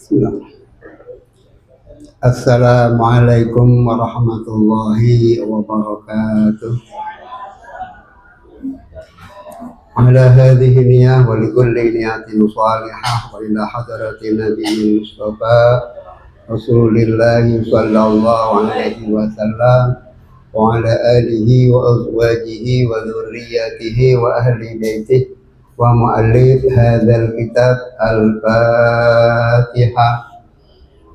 Bismillah. Assalamualaikum warahmatullahi wabarakatuh. Ala hadhihi niyah wa likulli niyatin salihah wa ila hadratin nabiyyin mustafa Rasulillahi sallallahu alaihi wasallam wa ala alihi wa azwajihi wa dhurriyyatihi wa ahli baitihi wa mu'allif hadzal kitab al-Fatihah.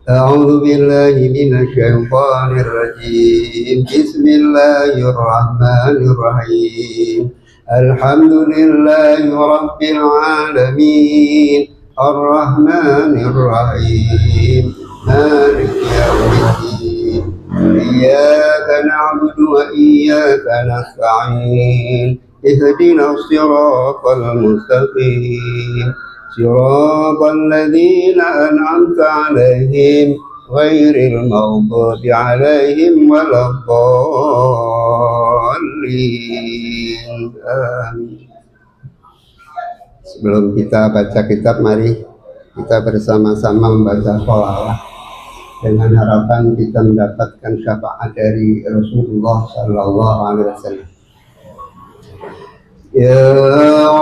A'udzu billahi minasy syaithanir rajim. Bismillahirrahmanirrahim. Alhamdulillahi rabbil alamin. Ar-Rahmanir Rahim. Maliki yaumiddin. Iyyaka na'budu wa iyyaka nasta'in. Ihdinas siratal mustaqim. Siratal ladzina an'amta 'alaihim ghairil maghdubi 'alaihim waladdallin. Amin. Sebelum kita baca kitab, mari kita bersama-sama membaca sholawat dengan harapan kita mendapatkan syafaat dari Rasulullah sallallahu alaihi wasallam. Ya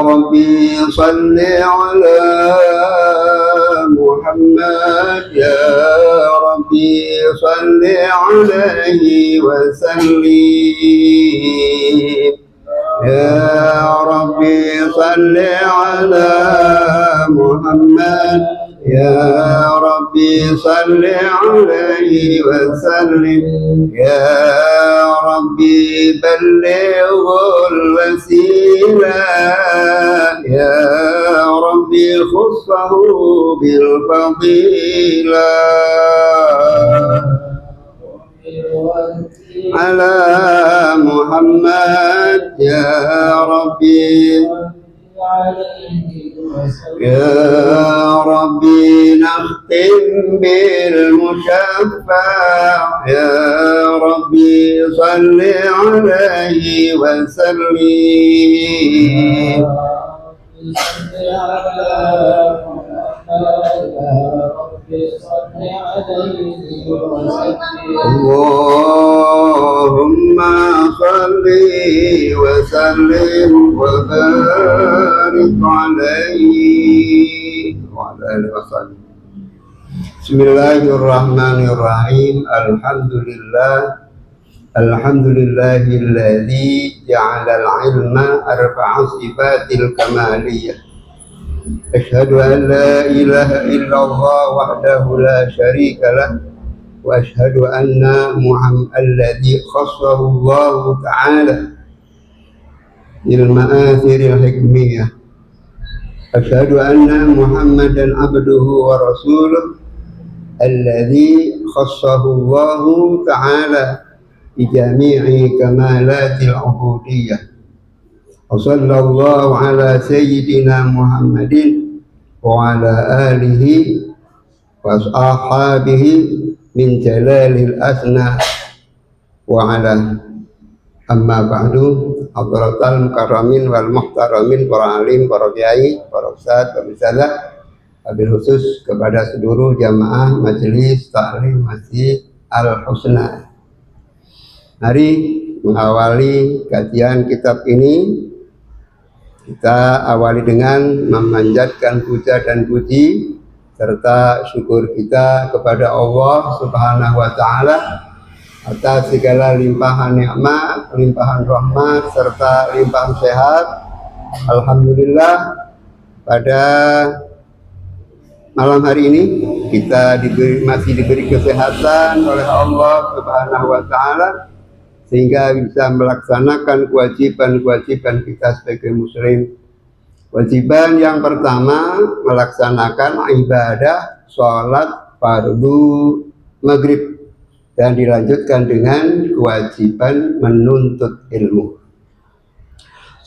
Rabbi salli ala Muhammad, ya Rabbi salli alaihi wa sallim. Ya Rabbi salli ala Muhammad, ya Rabbi salli alaihi wa sallim. Ya Rabbi ballighul wasilah, ya Rabbi khussahu bil fadilah. Ala Muhammad ya Rabbi, ya Rabbi nakhtim bil mushaffa', ya Rabbi salli alaihi wa sallim. Allahumma salli wa sallim wa barik alaihi wa ala alihi wa sallam. Bismillahirrahmanirrahim. Alhamdulillahilladzi ja'ala al-ilma arba'a sifatil kamaliyah. Asyhadu an la ilaha illallah wahdahu la syarika lah wa asyhadu anna Muhammad alladzi khassahu Allah ta'ala bil ma'athiril hikmiyah. Asyhadu anna Muhammadan abduhu wa rasuluh alladzi khassahu Allah ta'ala bi jami'i kamalatil ubudiyyah. Sallallahu ala sayyidina Muhammadin wa ala alihi wa ashabihi min jalalil asna wa ala amma ba'du. Hadratal mukarramin wal muhtaramin, para alim, para kiai, para ustadz, para bisalah, wabil khusus kepada seluruh jamaah majelis taklim Masjid Al-Husna. Mari mengawali kajian kitab ini. Kita awali dengan memanjatkan puja dan puji serta syukur kita kepada Allah Subhanahu wa ta'ala atas segala limpahan nikmat, limpahan rahmat serta limpahan sehat. Alhamdulillah, pada malam hari ini kita masih diberi kesehatan oleh Allah Subhanahu wa ta'ala sehingga bisa melaksanakan kewajiban-kewajiban kita sebagai muslim. Kewajiban yang pertama, melaksanakan ibadah sholat fardu maghrib, dan dilanjutkan dengan kewajiban menuntut ilmu.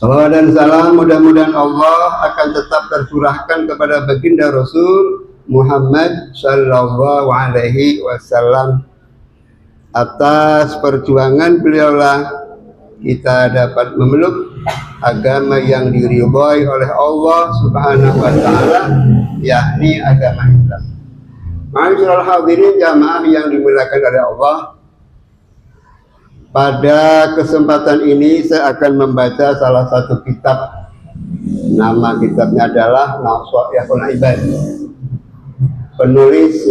Salawat dan salam mudah-mudahan Allah akan tetap tercurahkan kepada baginda Rasul Muhammad sallallahu alaihi wasallam. Atas perjuangan beliaulah kita dapat memeluk agama yang diridhai oleh Allah Subhanahu wa ta'ala, yakni agama Islam. Ma'asyiral hadirin jamaah yang dimuliakan oleh Allah, pada kesempatan ini saya akan membaca salah satu kitab. Nama kitabnya adalah Nawaihul Ibad. Penulis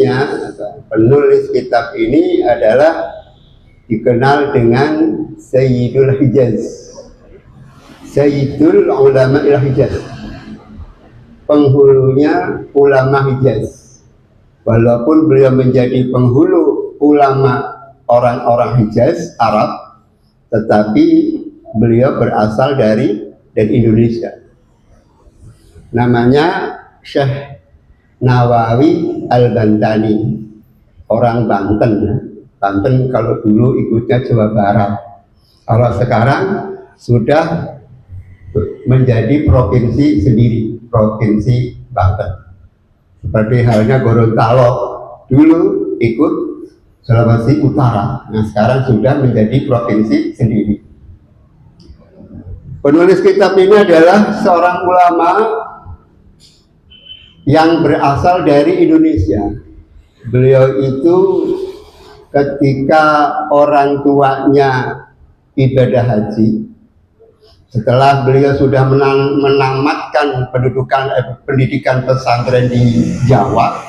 kitab ini adalah dikenal dengan Sayyidul Hijaz, Sayyidul Ulama Hijaz, penghulunya ulama Hijaz. Walaupun beliau menjadi penghulu ulama orang-orang Hijaz Arab, tetapi beliau berasal dari Indonesia. Namanya Syekh Nawawi Al-Bantani, orang Banten. Banten kalau dulu ikutnya Jawa Barat, kalau sekarang sudah menjadi provinsi sendiri, provinsi Banten. Seperti halnya Gorontalo dulu ikut Sulawesi Utara, nah sekarang sudah menjadi provinsi sendiri. Penulis kitab ini adalah seorang ulama yang berasal dari Indonesia. Beliau itu ketika orang tuanya ibadah haji, setelah beliau sudah menamatkan pendidikan pesantren di Jawa,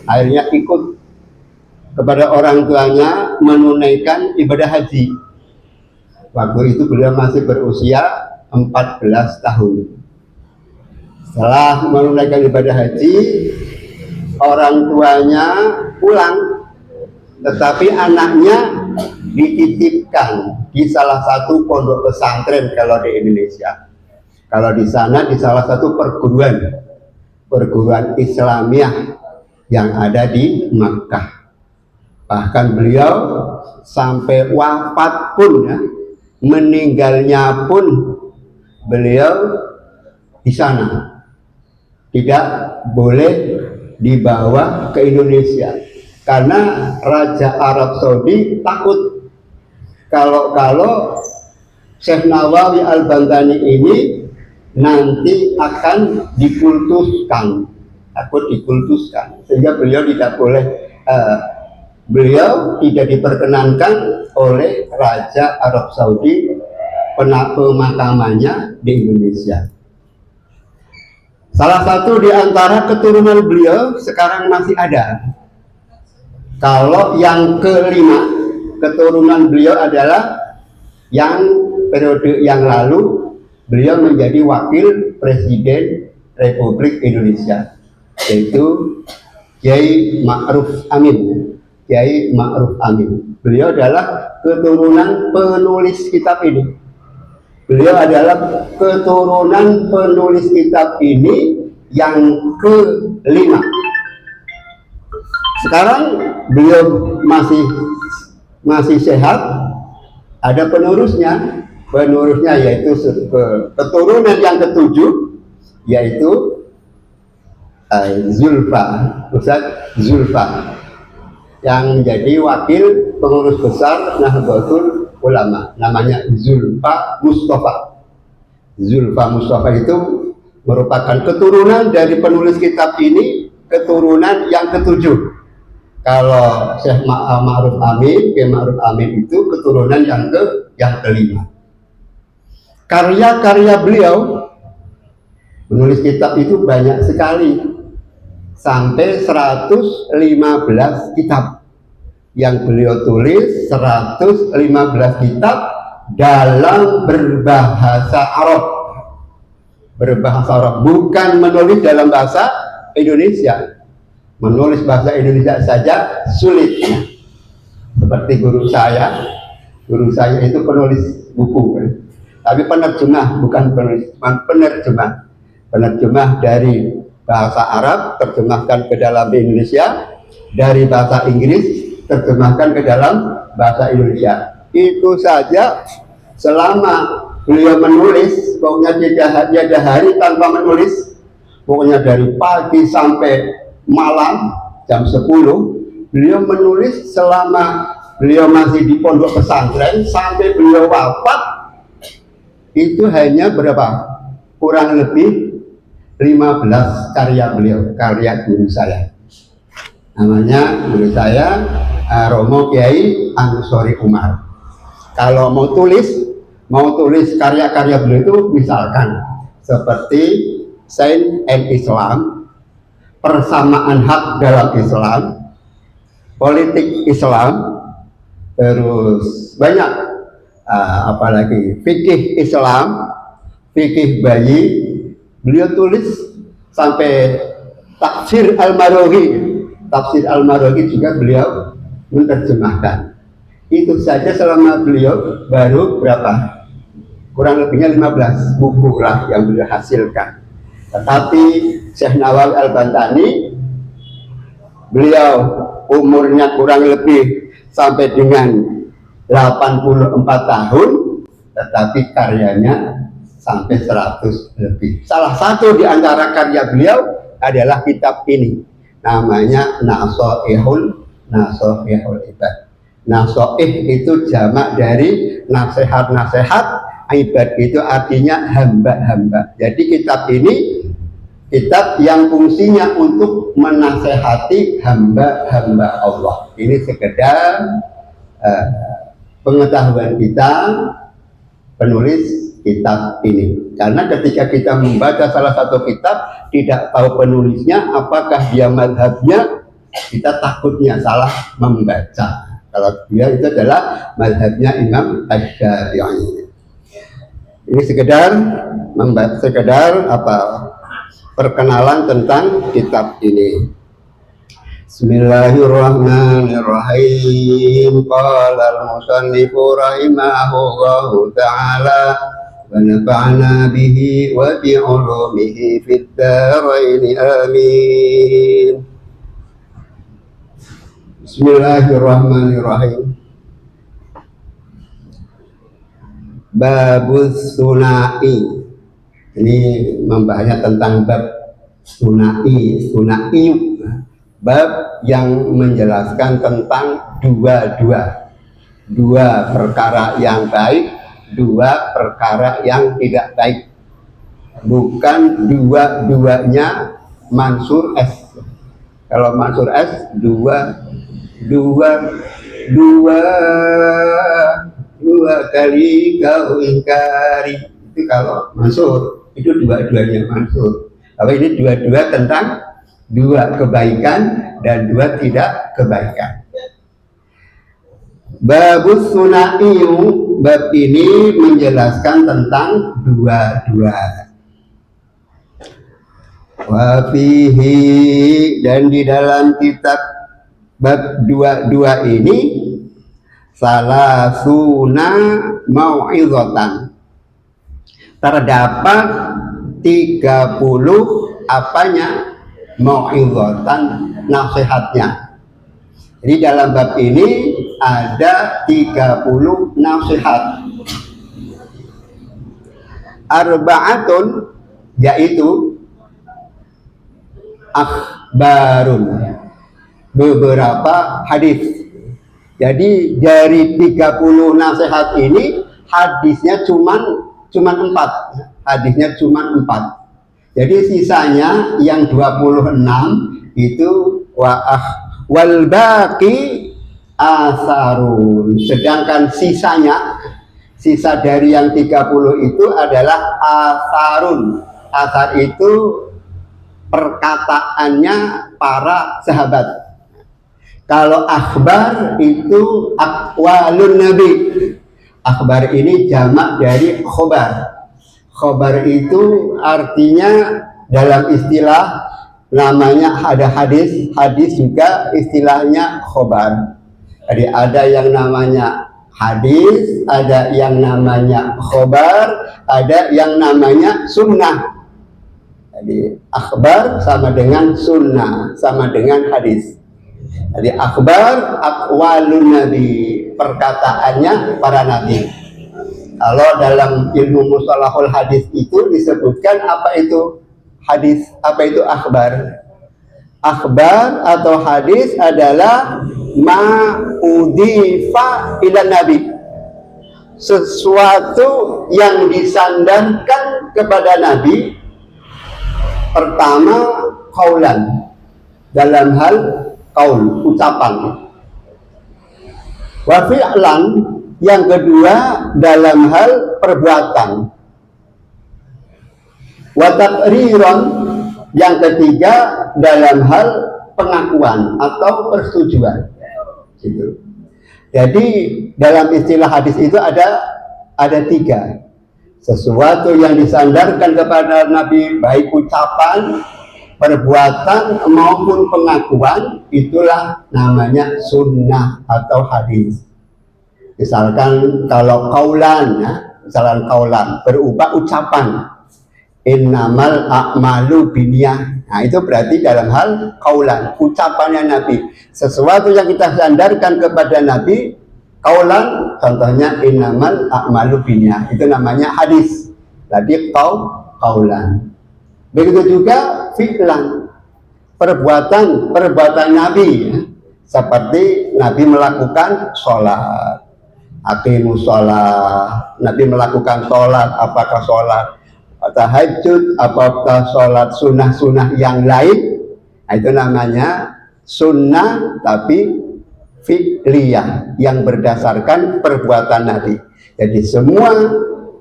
akhirnya ikut kepada orang tuanya menunaikan ibadah haji. Waktu itu beliau masih berusia 14 tahun. Setelah menunaikan ibadah haji, orang tuanya pulang, tetapi anaknya dititipkan di salah satu pondok pesantren kalau di Indonesia. Kalau di sana di salah satu perguruan Islamiyah yang ada di Makkah. Bahkan beliau sampai wafat pun ya, meninggalnya pun beliau di sana. Tidak boleh dibawa ke Indonesia karena Raja Arab Saudi takut kalau Syekh Nawawi Al-Bantani ini nanti akan dikultuskan, takut dikultuskan, sehingga beliau tidak boleh, beliau tidak diperkenankan oleh Raja Arab Saudi pemakamannya di Indonesia. Salah satu di antara keturunan beliau sekarang masih ada. Kalau yang kelima keturunan beliau adalah yang periode yang lalu beliau menjadi wakil presiden Republik Indonesia, yaitu Kiai Ma'ruf Amin. Kiai Ma'ruf Amin. Beliau adalah keturunan penulis kitab ini. Beliau adalah keturunan penulis kitab ini yang kelima. Sekarang beliau masih sehat, ada penerusnya yaitu keturunan yang ketujuh, yaitu Ustaz Zulfa, yang menjadi wakil pengurus besar Nahdlatul Ulama, namanya Zulfa Mustafa. Zulfa Mustafa itu merupakan keturunan dari penulis kitab ini, keturunan yang ketujuh. Kalau Syekh Ma'ruf Amin, Kiai Ma'ruf Amin itu keturunan yang kelima. Karya-karya beliau menulis kitab itu banyak sekali, sampai 115 kitab yang beliau tulis, 115 kitab dalam berbahasa Arab. Berbahasa Arab, bukan menulis dalam bahasa Indonesia. Menulis bahasa Indonesia saja sulit. Seperti guru saya itu penulis buku, tapi penerjemah, bukan penulis, penerjemah dari bahasa Arab terjemahkan ke dalam Indonesia, dari bahasa Inggris terjemahkan ke dalam bahasa Indonesia. Itu saja selama beliau menulis, pokoknya tidak ada hari tanpa menulis, pokoknya dari pagi sampai malam jam 10 beliau menulis. Selama beliau masih di pondok pesantren sampai beliau wafat itu hanya berapa? Kurang lebih 15 karya beliau, karya guru saya. Namanya menurut saya Romo Kiai Ansori Umar. Kalau mau tulis karya-karya beliau itu misalkan seperti Sains and Islam, persamaan hak dalam Islam, politik Islam, terus banyak apalagi fikih Islam, fikih bayi, beliau tulis sampai tafsir Al-Maraghi juga beliau menerjemahkan. Itu saja selama beliau baru berapa? Kurang lebihnya 15 buku lah yang beliau hasilkan. Tetapi Syekh Nawawi Al-Bantani, beliau umurnya kurang lebih sampai dengan 84 tahun, tetapi karyanya sampai 100 lebih. Salah satu di antara karya beliau adalah kitab ini, namanya Nasoihul Ibad. Nasoih itu jamak dari nasihat-nasihat, ibad itu artinya hamba-hamba. Jadi kitab ini kitab yang fungsinya untuk menasehati hamba-hamba Allah. Ini sekedar pengetahuan kita penulis kitab ini. Karena ketika kita membaca salah satu kitab tidak tahu penulisnya, apakah dia mazhabnya, kita takutnya salah membaca. Kalau dia itu adalah mazhabnya Imam Asy-Syafi'i. Ini sekedar perkenalan tentang kitab ini. Bismillahirrahmanirrahim. Qala al-musannifu rahimahullahu ta'ala wa nafa'na bihi wa bi 'ulumihi fid dharain amin. Bismillahirrahmanirrahim. Babus sunai. Ini membahasnya tentang bab sunai. Bab yang menjelaskan tentang dua perkara yang baik, dua perkara yang tidak baik. Bukan dua-duanya Mansur S. Kalau Mansur S dua kali kau ingkari, itu kalau Mansur itu dua-duanya Mansur. Tapi ini dua-dua tentang dua kebaikan dan dua tidak kebaikan. Babus sunaiyu, bab ini menjelaskan tentang dua-dua. Wa fihi, dan di dalam kitab bab dua-dua ini salasuna mau'izatan, terdapat 30 apanya? Mau'izatan, nasihatnya. Jadi dalam bab ini ada 30 nasihat. Arba'atun, yaitu akhbarun, beberapa hadis. Jadi dari 30 nasihat ini hadisnya cuman 4. Hadisnya cuman 4. Jadi sisanya yang 26 itu wal baqi asarun. Sedangkan sisa dari yang 30 itu adalah asarun. Asar itu perkataannya para sahabat. Kalau akhbar itu aqwalun nabi. Akhbar ini jamak dari khobar. Khobar itu artinya dalam istilah namanya ada hadis juga istilahnya khobar. Jadi ada yang namanya hadis, ada yang namanya khobar, ada yang namanya sunnah. Jadi akhbar sama dengan sunnah, sama dengan hadis. Jadi akhbar aqwalun nabi, perkataannya para nabi. Kalau dalam ilmu mustalahul hadis itu disebutkan apa itu hadis, apa itu akhbar. Akhbar atau hadis adalah ma'udhifa ila nabi, sesuatu yang disandarkan kepada nabi. Pertama, qaulan, dalam hal kaul, ucapan. Wa fi'lan, yang kedua dalam hal perbuatan. Wa taqriran, yang ketiga dalam hal pengakuan atau persetujuan. Gitu. Jadi dalam istilah hadis itu ada tiga. Sesuatu yang disandarkan kepada Nabi, baik ucapan, perbuatan maupun pengakuan, itulah namanya sunnah atau hadis. Misalkan kalau kaulan, ya, misalkan kaulan berupa ucapan, innamal a'malu binniyah. Nah, itu berarti dalam hal kaulan, ucapannya Nabi. Sesuatu yang kita sandarkan kepada Nabi, kaulan, contohnya innamal a'malu binniyah. Itu namanya hadis. Tadi kaulan. Begitu juga fi'lan, perbuatan Nabi, ya. Seperti Nabi melakukan sholat, aqimus sholat. Nabi melakukan sholat, apakah sholat tahajud, apakah sholat sunnah-sunnah yang lain. Nah, itu namanya sunnah tapi fi'liyah, yang berdasarkan perbuatan Nabi. Jadi semua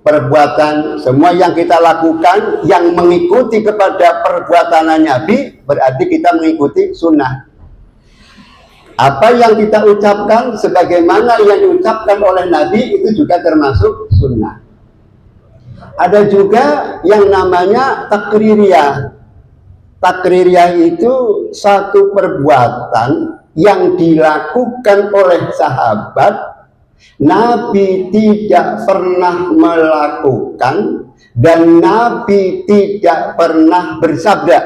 perbuatan, semua yang kita lakukan yang mengikuti kepada perbuatan Nabi, berarti kita mengikuti sunnah. Apa yang kita ucapkan sebagaimana yang diucapkan oleh Nabi, itu juga termasuk sunnah. Ada juga yang namanya takririyah. Takririyah itu satu perbuatan yang dilakukan oleh sahabat, Nabi tidak pernah melakukan, dan Nabi tidak pernah bersabda.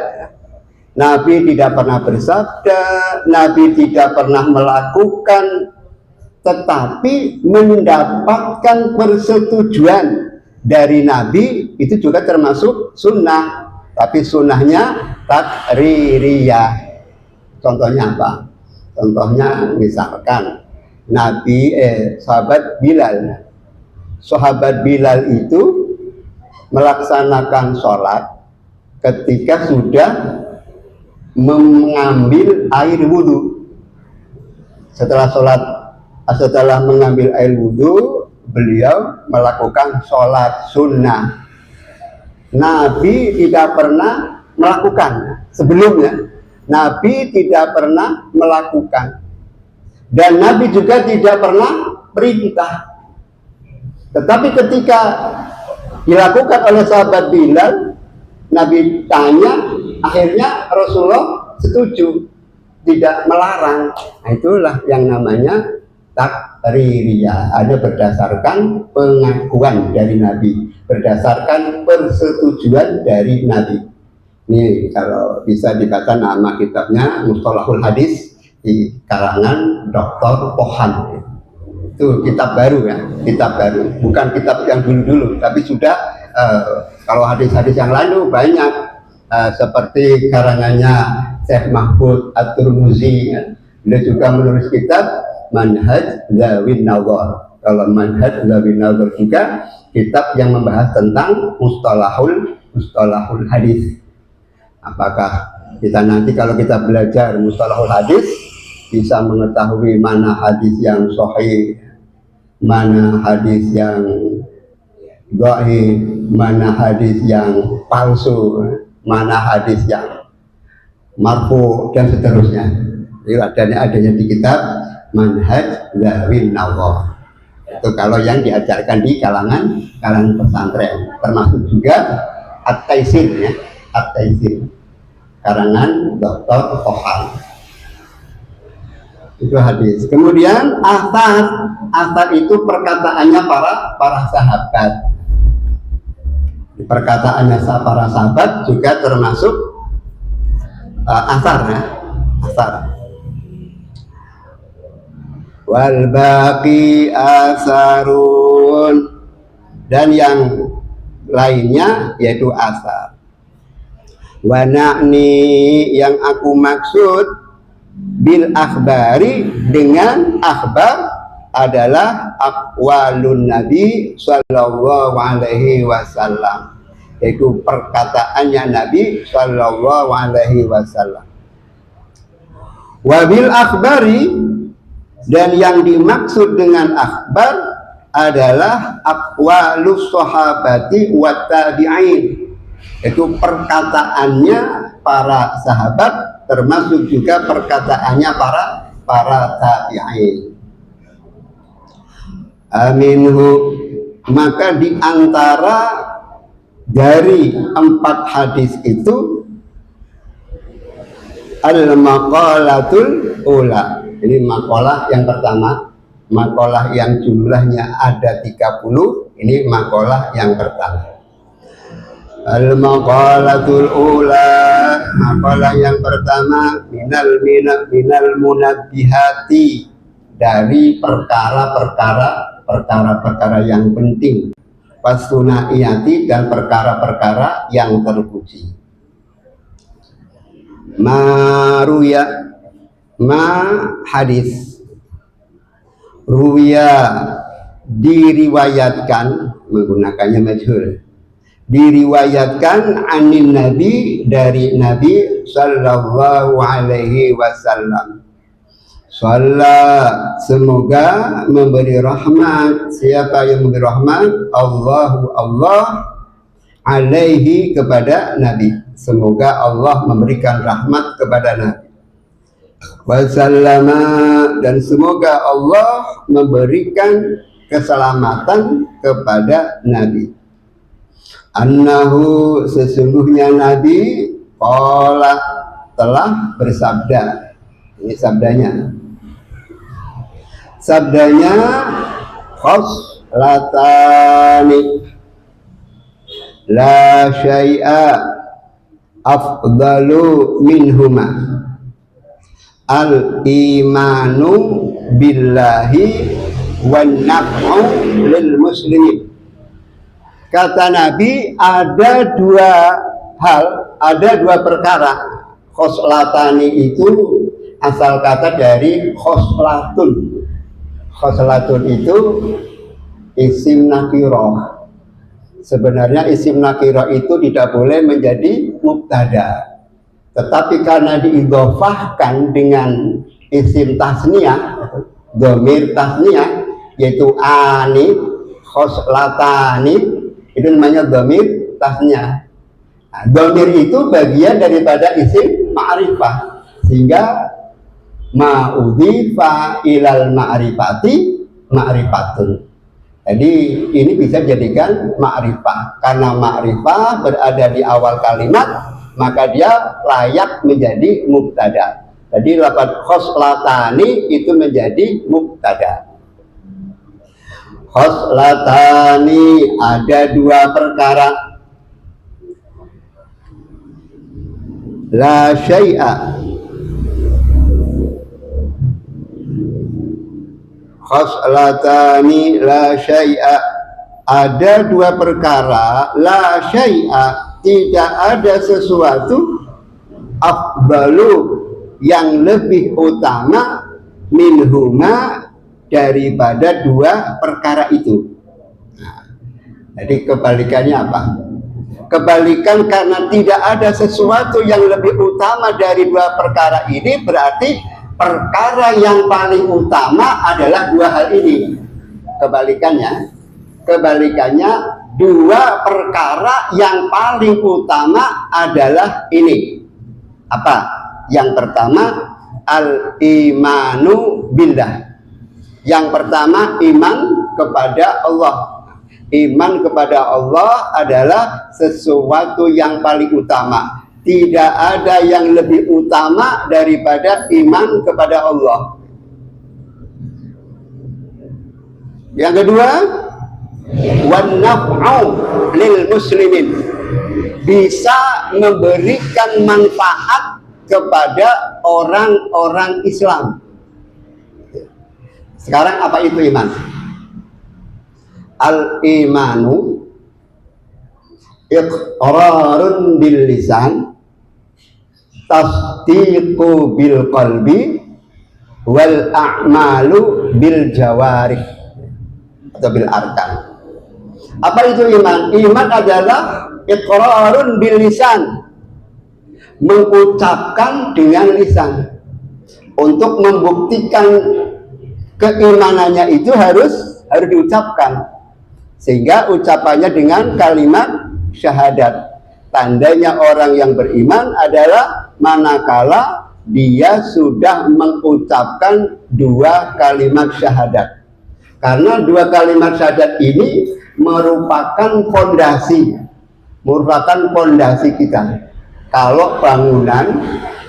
Nabi tidak pernah bersabda, Nabi tidak pernah melakukan, tetapi mendapatkan persetujuan dari Nabi, itu juga termasuk sunnah. Tapi sunnahnya takririyah. Contohnya apa? Contohnya misalkan sahabat Bilal. Sahabat Bilal itu melaksanakan sholat ketika sudah mengambil air wudhu. Setelah mengambil air wudhu, beliau melakukan sholat sunnah. Nabi tidak pernah melakukan sebelumnya. Nabi tidak pernah melakukan, dan Nabi juga tidak pernah perintah. Tetapi ketika dilakukan oleh sahabat Bilal, Nabi tanya, akhirnya Rasulullah setuju, tidak melarang. Nah, itulah yang namanya takririyah. Ada berdasarkan pengakuan dari Nabi, berdasarkan persetujuan dari Nabi. Ini kalau bisa dibaca nama kitabnya Mustalahul Hadis di karangan Dr. Pohan. Itu kitab baru, ya, kitab baru, bukan kitab yang dulu-dulu, tapi sudah kalau hadis-hadis yang lalu banyak, seperti karangannya Syekh Mahfud At-Turmuzi, ya. Beliau juga menulis kitab Manhaj Zawin Nazar. Kalau Manhaj Zawin Nazar juga kitab yang membahas tentang mustalahul hadis. Apakah kita nanti kalau kita belajar mustalahul hadis bisa mengetahui mana hadis yang sahih, mana hadis yang dhaif, mana hadis yang palsu, mana hadis yang marfu, dan seterusnya. Jadi adanya di kitab Manhaj Zawin Nazar. Itu kalau yang diajarkan di kalangan pesantren, termasuk juga At-Taisir, ya, At-Taisir karangan Dr. Pohan. Itu hadis. Kemudian asar itu perkataannya para sahabat. Perkataannya para sahabat juga termasuk asar, ya, asar. Wal baqi asarun, dan yang lainnya yaitu asar. Wa na'ni, yang aku maksud bil akhbari, dengan akhbar adalah aqwalun Nabi sallallahu alaihi wasallam, yaitu perkataannya Nabi sallallahu alaihi wasallam. Wabil akhbari, dan yang dimaksud dengan akhbar adalah aqwalus sahabati wa tabi'in, itu perkataannya para sahabat, termasuk juga perkataannya para tabi'in. Aminhu, maka di antara dari 4 hadis itu al-maqalatul ula, ini makalah yang pertama, makalah yang jumlahnya ada 30, ini makalah yang pertama. Al-maqalatul ula, makalah yang pertama, minal munabbihati, dari perkara-perkara yang penting, wasuna'iyati, dan perkara-perkara yang terpuji. Maruya, hadis, ruya, diriwayatkan, menggunakannya majhul, diriwayatkan anin nabi, dari Nabi sallallahu alaihi wasallam. Shalla, semoga memberi rahmat, siapa yang memberi rahmat? Allah alaihi, kepada Nabi, semoga Allah memberikan rahmat kepada Nabi. Wasallama, dan semoga Allah memberikan keselamatan kepada Nabi. Annahu, sesungguhnya Nabi qala, telah bersabda. Ini sabdanya khoslatani la syai'a afdalu minhuma al-imanu billahi wan naf'u lil muslimin. Kata Nabi, ada 2 perkara. Khoslatani itu asal kata dari khoslatun. Khoslatun itu isim nakirah. Sebenarnya isim nakirah itu tidak boleh menjadi mubtada, tetapi karena diidhofahkan dengan isim tasniyah, dhamir tasniyah, yaitu ani, khoslatani, itu namanya dhamir tasniyah. Nah, dhamir itu bagian daripada isim ma'rifah, sehingga ma'udhifa ilal ma'rifati ma'rifatun. Jadi ini bisa jadikan ma'rifah, karena ma'rifah berada di awal kalimat, maka dia layak menjadi mubtada. Jadi lafaz khoslatani itu menjadi mubtada. Khoslatani, ada 2 perkara. La syai'a, khoslatani la syai'a, ada 2 perkara, la syai'a, tidak ada sesuatu, afdalu, yang lebih utama, minhuma, daripada 2 perkara itu. Nah, jadi kebalikannya apa? Kebalikan, karena tidak ada sesuatu yang lebih utama dari 2 perkara ini, berarti perkara yang paling utama adalah 2 hal ini. Kebalikannya 2 perkara yang paling utama adalah ini. Apa? Yang pertama, al-imanu billah. Yang pertama, iman kepada Allah. Iman kepada Allah adalah sesuatu yang paling utama. Tidak ada yang lebih utama daripada iman kepada Allah. Yang kedua, wan naf'u lil muslimin, bisa memberikan manfaat kepada orang-orang Islam. Sekarang apa itu iman? Al-imanu iqrarun bil lisan, tasdiqu bil qalbi, wal a'malu bil jawarih atau bil arkan. Apa itu iman? Iman adalah iqrarun bil lisan, mengucapkan dengan lisan. Untuk membuktikan keimanannya itu harus diucapkan, sehingga ucapannya dengan kalimat syahadat. Tandanya orang yang beriman adalah manakala dia sudah mengucapkan 2 kalimat syahadat. Karena 2 kalimat syahadat ini merupakan fondasi kita. Kalau bangunan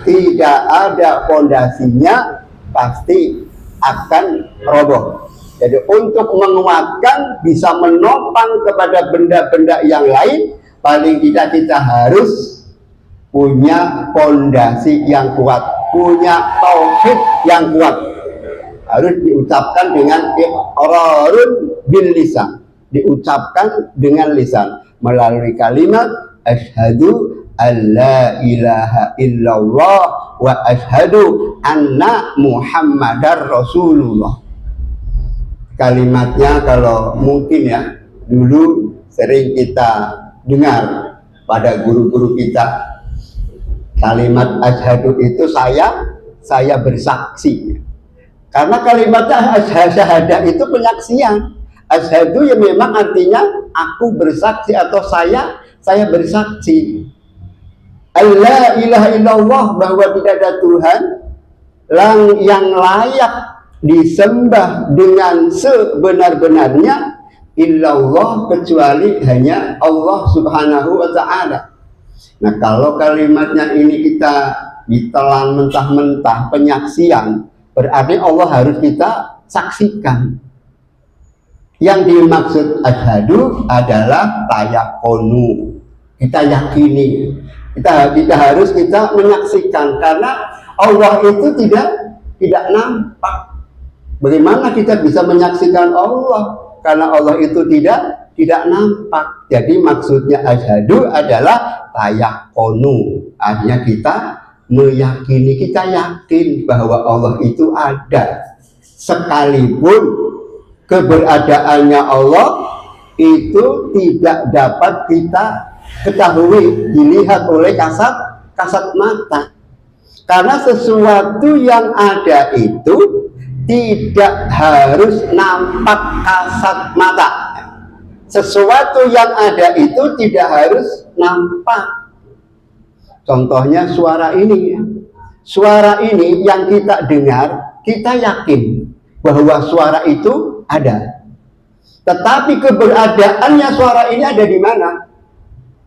tidak ada fondasinya, pasti akan roboh. Jadi untuk menguatkan, bisa menopang kepada benda-benda yang lain, paling tidak kita harus punya fondasi yang kuat, punya tauhid yang kuat. Harus diucapkan dengan iqrarun bil lisan, diucapkan dengan lisan melalui kalimat asyhadu alla ilaha illallah wa asyhadu anna muhammadar rasulullah. Kalimatnya kalau mungkin ya, dulu sering kita dengar pada guru-guru kita, kalimat asyhadu itu saya bersaksi. Karena kalimatnya syahadah itu penyaksian. Asyhadu ya memang artinya aku bersaksi atau saya bersaksi. Allah ilaha illallah, bahwa tidak ada Tuhan yang layak disembah dengan sebenar-benarnya illallah, kecuali hanya Allah subhanahu wa ta'ala. Nah, kalau kalimatnya ini kita ditelan mentah-mentah penyaksian, berarti Allah harus kita saksikan. Yang dimaksud asyhadu adalah tayakonu, kita yakini, kita harus menyaksikan, karena Allah itu tidak nampak. Bagaimana kita bisa menyaksikan Allah? Karena Allah itu tidak nampak. Jadi maksudnya asyhadu adalah tayakonu, artinya kita meyakini, kita yakin bahwa Allah itu ada, sekalipun keberadaannya Allah itu tidak dapat kita ketahui, dilihat oleh kasat mata. Karena sesuatu yang ada itu tidak harus nampak kasat mata. Sesuatu yang ada itu tidak harus nampak. Contohnya suara ini. Suara ini yang kita dengar, kita yakin bahwa suara itu ada. Tetapi keberadaannya suara ini ada di mana?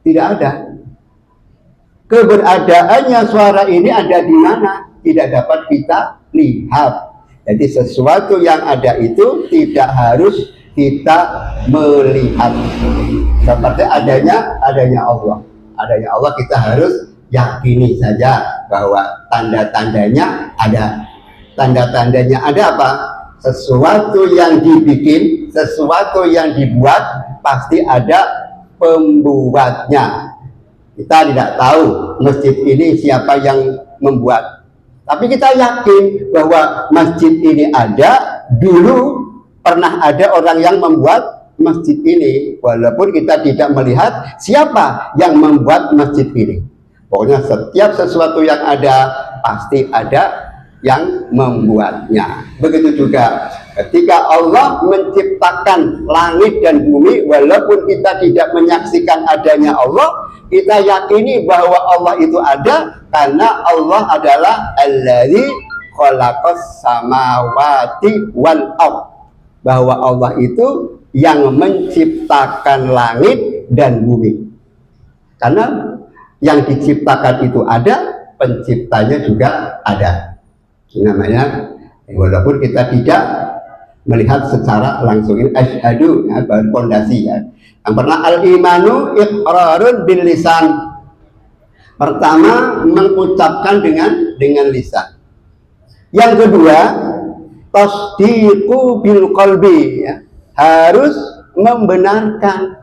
Tidak ada. Keberadaannya suara ini ada di mana? Tidak dapat kita lihat. Jadi sesuatu yang ada itu tidak harus kita melihat. Seperti adanya Allah. Adanya Allah kita harus yakini saja bahwa tanda-tandanya ada. Tanda-tandanya ada apa? Sesuatu yang dibikin, sesuatu yang dibuat, pasti ada pembuatnya. Kita tidak tahu masjid ini siapa yang membuat, tapi kita yakin bahwa masjid ini ada, dulu pernah ada orang yang membuat masjid ini, walaupun kita tidak melihat siapa yang membuat masjid ini. Pokoknya setiap sesuatu yang ada, pasti ada yang membuatnya. Begitu juga ketika Allah menciptakan langit dan bumi, walaupun kita tidak menyaksikan adanya Allah, kita yakini bahwa Allah itu ada, karena Allah adalah alladzi khalaqas samawati wal ardh, bahwa Allah itu yang menciptakan langit dan bumi. Karena yang diciptakan itu ada, penciptanya juga ada. Namanya, walaupun kita tidak melihat secara langsung, ini asyhadu, ya, baru fondasi ya. Yang pernah al-imanu iqrarun bil lisan. Pertama, mengucapkan dengan lisan. Yang kedua, tasdiqu bil qalbi, ya. Harus membenarkan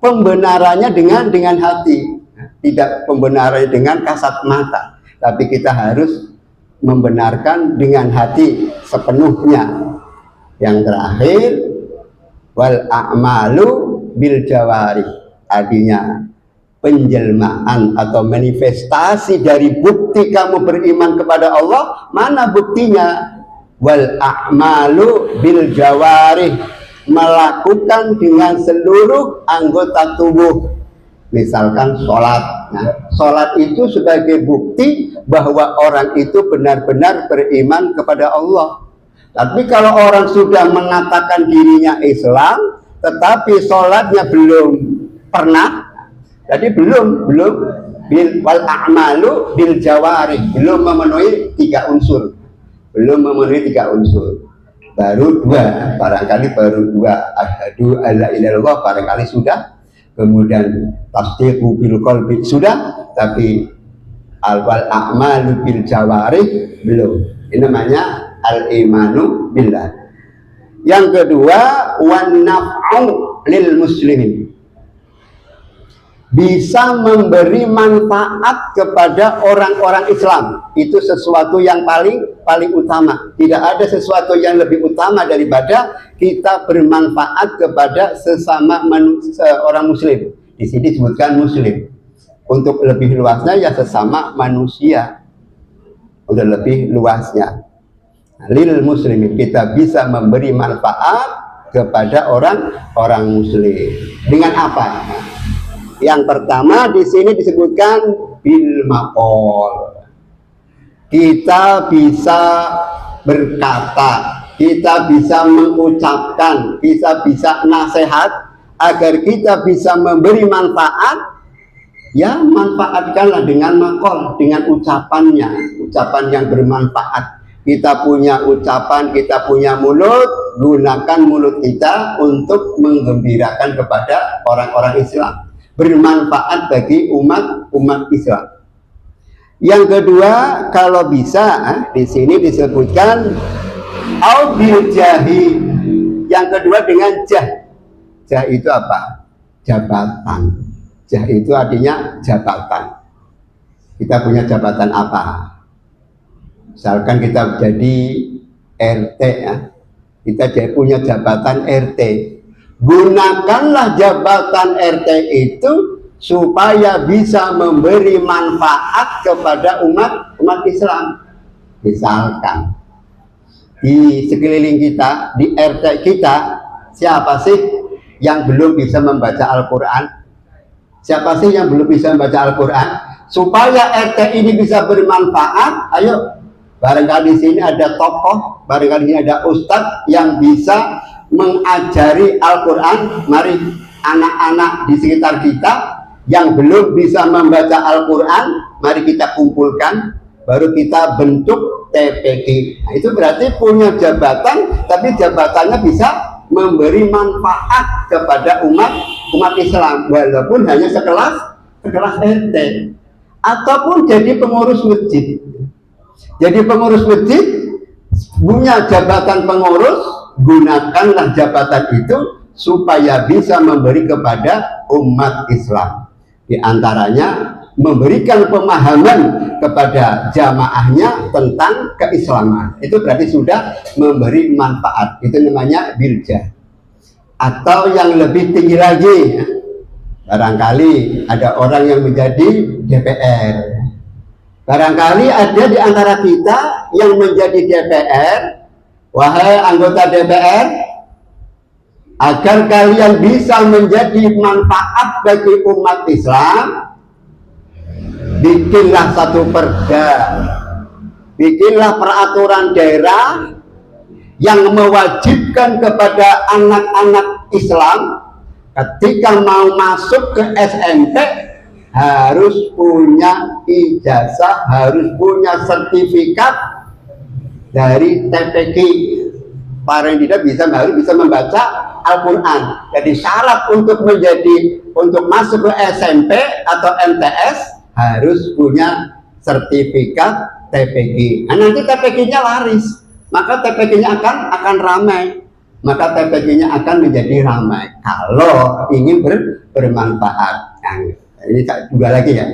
pembenarannya dengan hati, tidak pembenarannya dengan kasat mata, tapi kita harus membenarkan dengan hati sepenuhnya. Yang terakhir, wal a'malu bil jawari, artinya penjelmaan atau manifestasi dari bukti kamu beriman kepada Allah. Mana buktinya? Wal a'malu bil jawarih, melakukan dengan seluruh anggota tubuh. Misalkan sholat. Nah, sholat itu sebagai bukti bahwa orang itu benar-benar beriman kepada Allah. Tapi kalau orang sudah mengatakan dirinya Islam, tetapi sholatnya belum pernah, jadi belum wal a'malu bil jawarih, belum memenuhi 3 unsur, baru 2, barangkali baru 2, asyhadu alla ilaha illallah barangkali sudah, kemudian tasdiqu bil qalbi sudah, tapi wal a'malu bil jawarih belum. Ini namanya al-imanu billah. Yang kedua, wan naf'u lil muslimin, bisa memberi manfaat kepada orang-orang Islam. Itu sesuatu yang paling utama. Tidak ada sesuatu yang lebih utama daripada kita bermanfaat kepada sesama orang muslim. Di sini disebutkan muslim. Untuk lebih luasnya ya sesama manusia. Udah lebih luasnya. Lil muslimin, kita bisa memberi manfaat kepada orang muslim. Dengan apa? Yang pertama di sini disebutkan bil maqol. Kita bisa berkata, kita bisa mengucapkan, kita bisa nasihat agar kita bisa memberi manfaat. Ya, manfaatkanlah dengan maqol, dengan ucapannya, ucapan yang bermanfaat. Kita punya ucapan, kita punya mulut, gunakan mulut kita untuk menggembirakan kepada orang-orang Islam, bermanfaat bagi umat Islam. Yang kedua, kalau bisa, di sini disebutkan au bil jahi. Yang kedua dengan jah. Jah itu apa? Jabatan. Jah itu artinya jabatan. Kita punya jabatan apa? Misalkan kita jadi RT ya, kita punya jabatan RT. Gunakanlah jabatan RT itu supaya bisa memberi manfaat kepada umat Islam. Misalkan di sekeliling kita, di RT kita, siapa sih yang belum bisa membaca Al-Quran? Siapa sih yang belum bisa membaca Al-Quran? Supaya RT ini bisa bermanfaat, ayo. Barangkali di sini ada tokoh, barangkali di sini ada ustadz yang bisa mengajari Al-Quran. Mari anak-anak di sekitar kita yang belum bisa membaca Al-Quran, mari kita kumpulkan, baru kita bentuk TPQ. Nah, itu berarti punya jabatan, tapi jabatannya bisa memberi manfaat kepada umat Islam, walaupun hanya sekelas RT, ataupun jadi pengurus masjid. Jadi pengurus masjid punya jabatan pengurus, gunakanlah jabatan itu supaya bisa memberi kepada umat Islam. Di antaranya memberikan pemahaman kepada jamaahnya tentang keislaman. Itu berarti sudah memberi manfaat. Itu namanya biljah. Atau yang lebih tinggi lagi, barangkali ada orang yang menjadi DPR. Barangkali ada di antara kita yang menjadi DPR. Wahai anggota DPR, agar kalian bisa menjadi manfaat bagi umat Islam, bikinlah satu perda, bikinlah peraturan daerah yang mewajibkan kepada anak-anak Islam ketika mau masuk ke SMP harus punya ijazah, harus punya sertifikat dari TPQ. Paling tidak harus bisa membaca Al-Quran. Jadi syarat untuk masuk ke SMP atau MTS harus punya sertifikat TPQ. Nah, nanti TPQ-nya laris, maka TPQ-nya akan ramai, maka TPQ-nya akan menjadi ramai kalau ingin bermanfaat. Nah, ini juga lagi ya.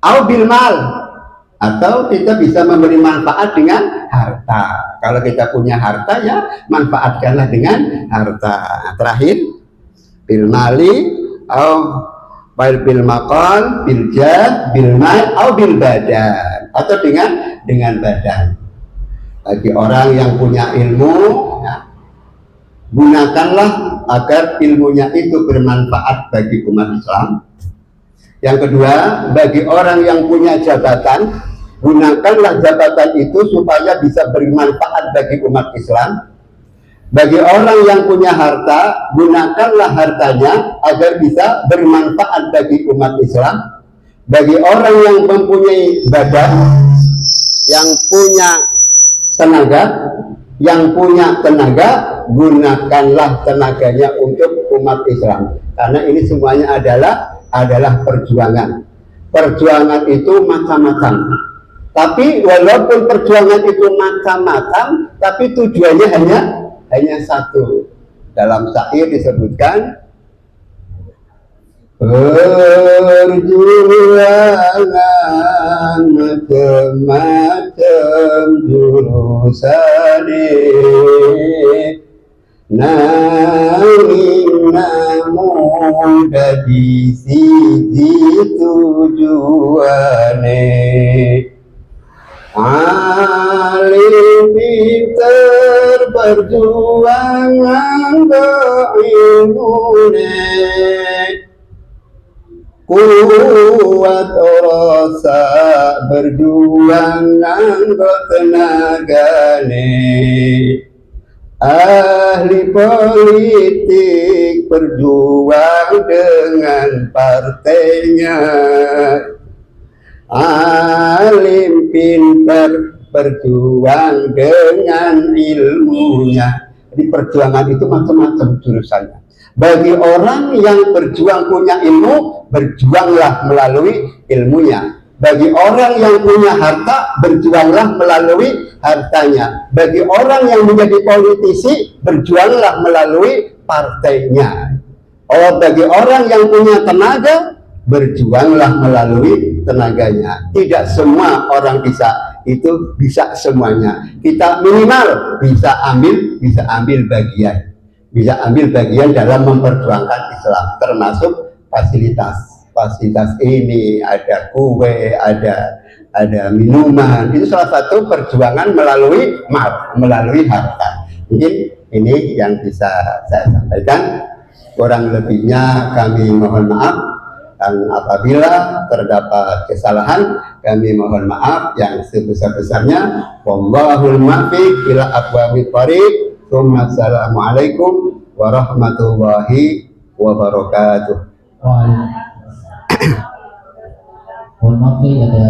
Au bil mal, atau kita bisa memberi manfaat dengan harta. Kalau kita punya harta ya manfaatkanlah dengan harta. Terakhir bil mali au baik bil maqal, bil jad, bil mal, atau bil badan, atau dengan badan. Bagi orang yang punya ilmu, ya, gunakanlah agar ilmunya itu bermanfaat bagi umat Islam. Yang kedua, bagi orang yang punya jabatan, gunakanlah jabatan itu supaya bisa bermanfaat bagi umat Islam. Bagi orang yang punya harta, gunakanlah hartanya agar bisa bermanfaat bagi umat Islam. Bagi orang yang mempunyai badan, yang punya tenaga, gunakanlah tenaganya untuk umat Islam. Karena ini semuanya adalah perjuangan. Perjuangan itu macam-macam. Tapi walaupun perjuangan itu macam-macam, tapi tujuannya hanya satu. Dalam syair disebutkan, perjuangan macam-macam jurusan, namun dari sisi tujuane. Alim pinter perjuangan ilmune, kuat rasa berjuang nganggo tenagane. Ahli politik berjuang dengan partainya, alim pintar berjuang dengan ilmunya. Di perjuangan itu macam-macam jurusannya. Bagi orang yang berjuang punya ilmu, berjuanglah melalui ilmunya. Bagi orang yang punya harta, berjuanglah melalui hartanya. Bagi orang yang menjadi politisi, berjuanglah melalui partainya. Oh, bagi orang yang punya tenaga, berjuanglah melalui tenaganya. Tidak semua orang bisa semuanya. Kita minimal bisa ambil bagian dalam memperjuangkan Islam, termasuk fasilitas ini, ada kue, ada minuman. Itu salah satu perjuangan melalui harta. Mungkin ini yang bisa saya sampaikan. Kurang lebihnya kami mohon maaf, dan apabila terdapat kesalahan kami mohon maaf yang sebesar-besarnya. Wallahul muwaffiq ila aqwamit thoriq. Assalamualaikum warahmatullahi wabarakatuh. Mohon maaf nih ada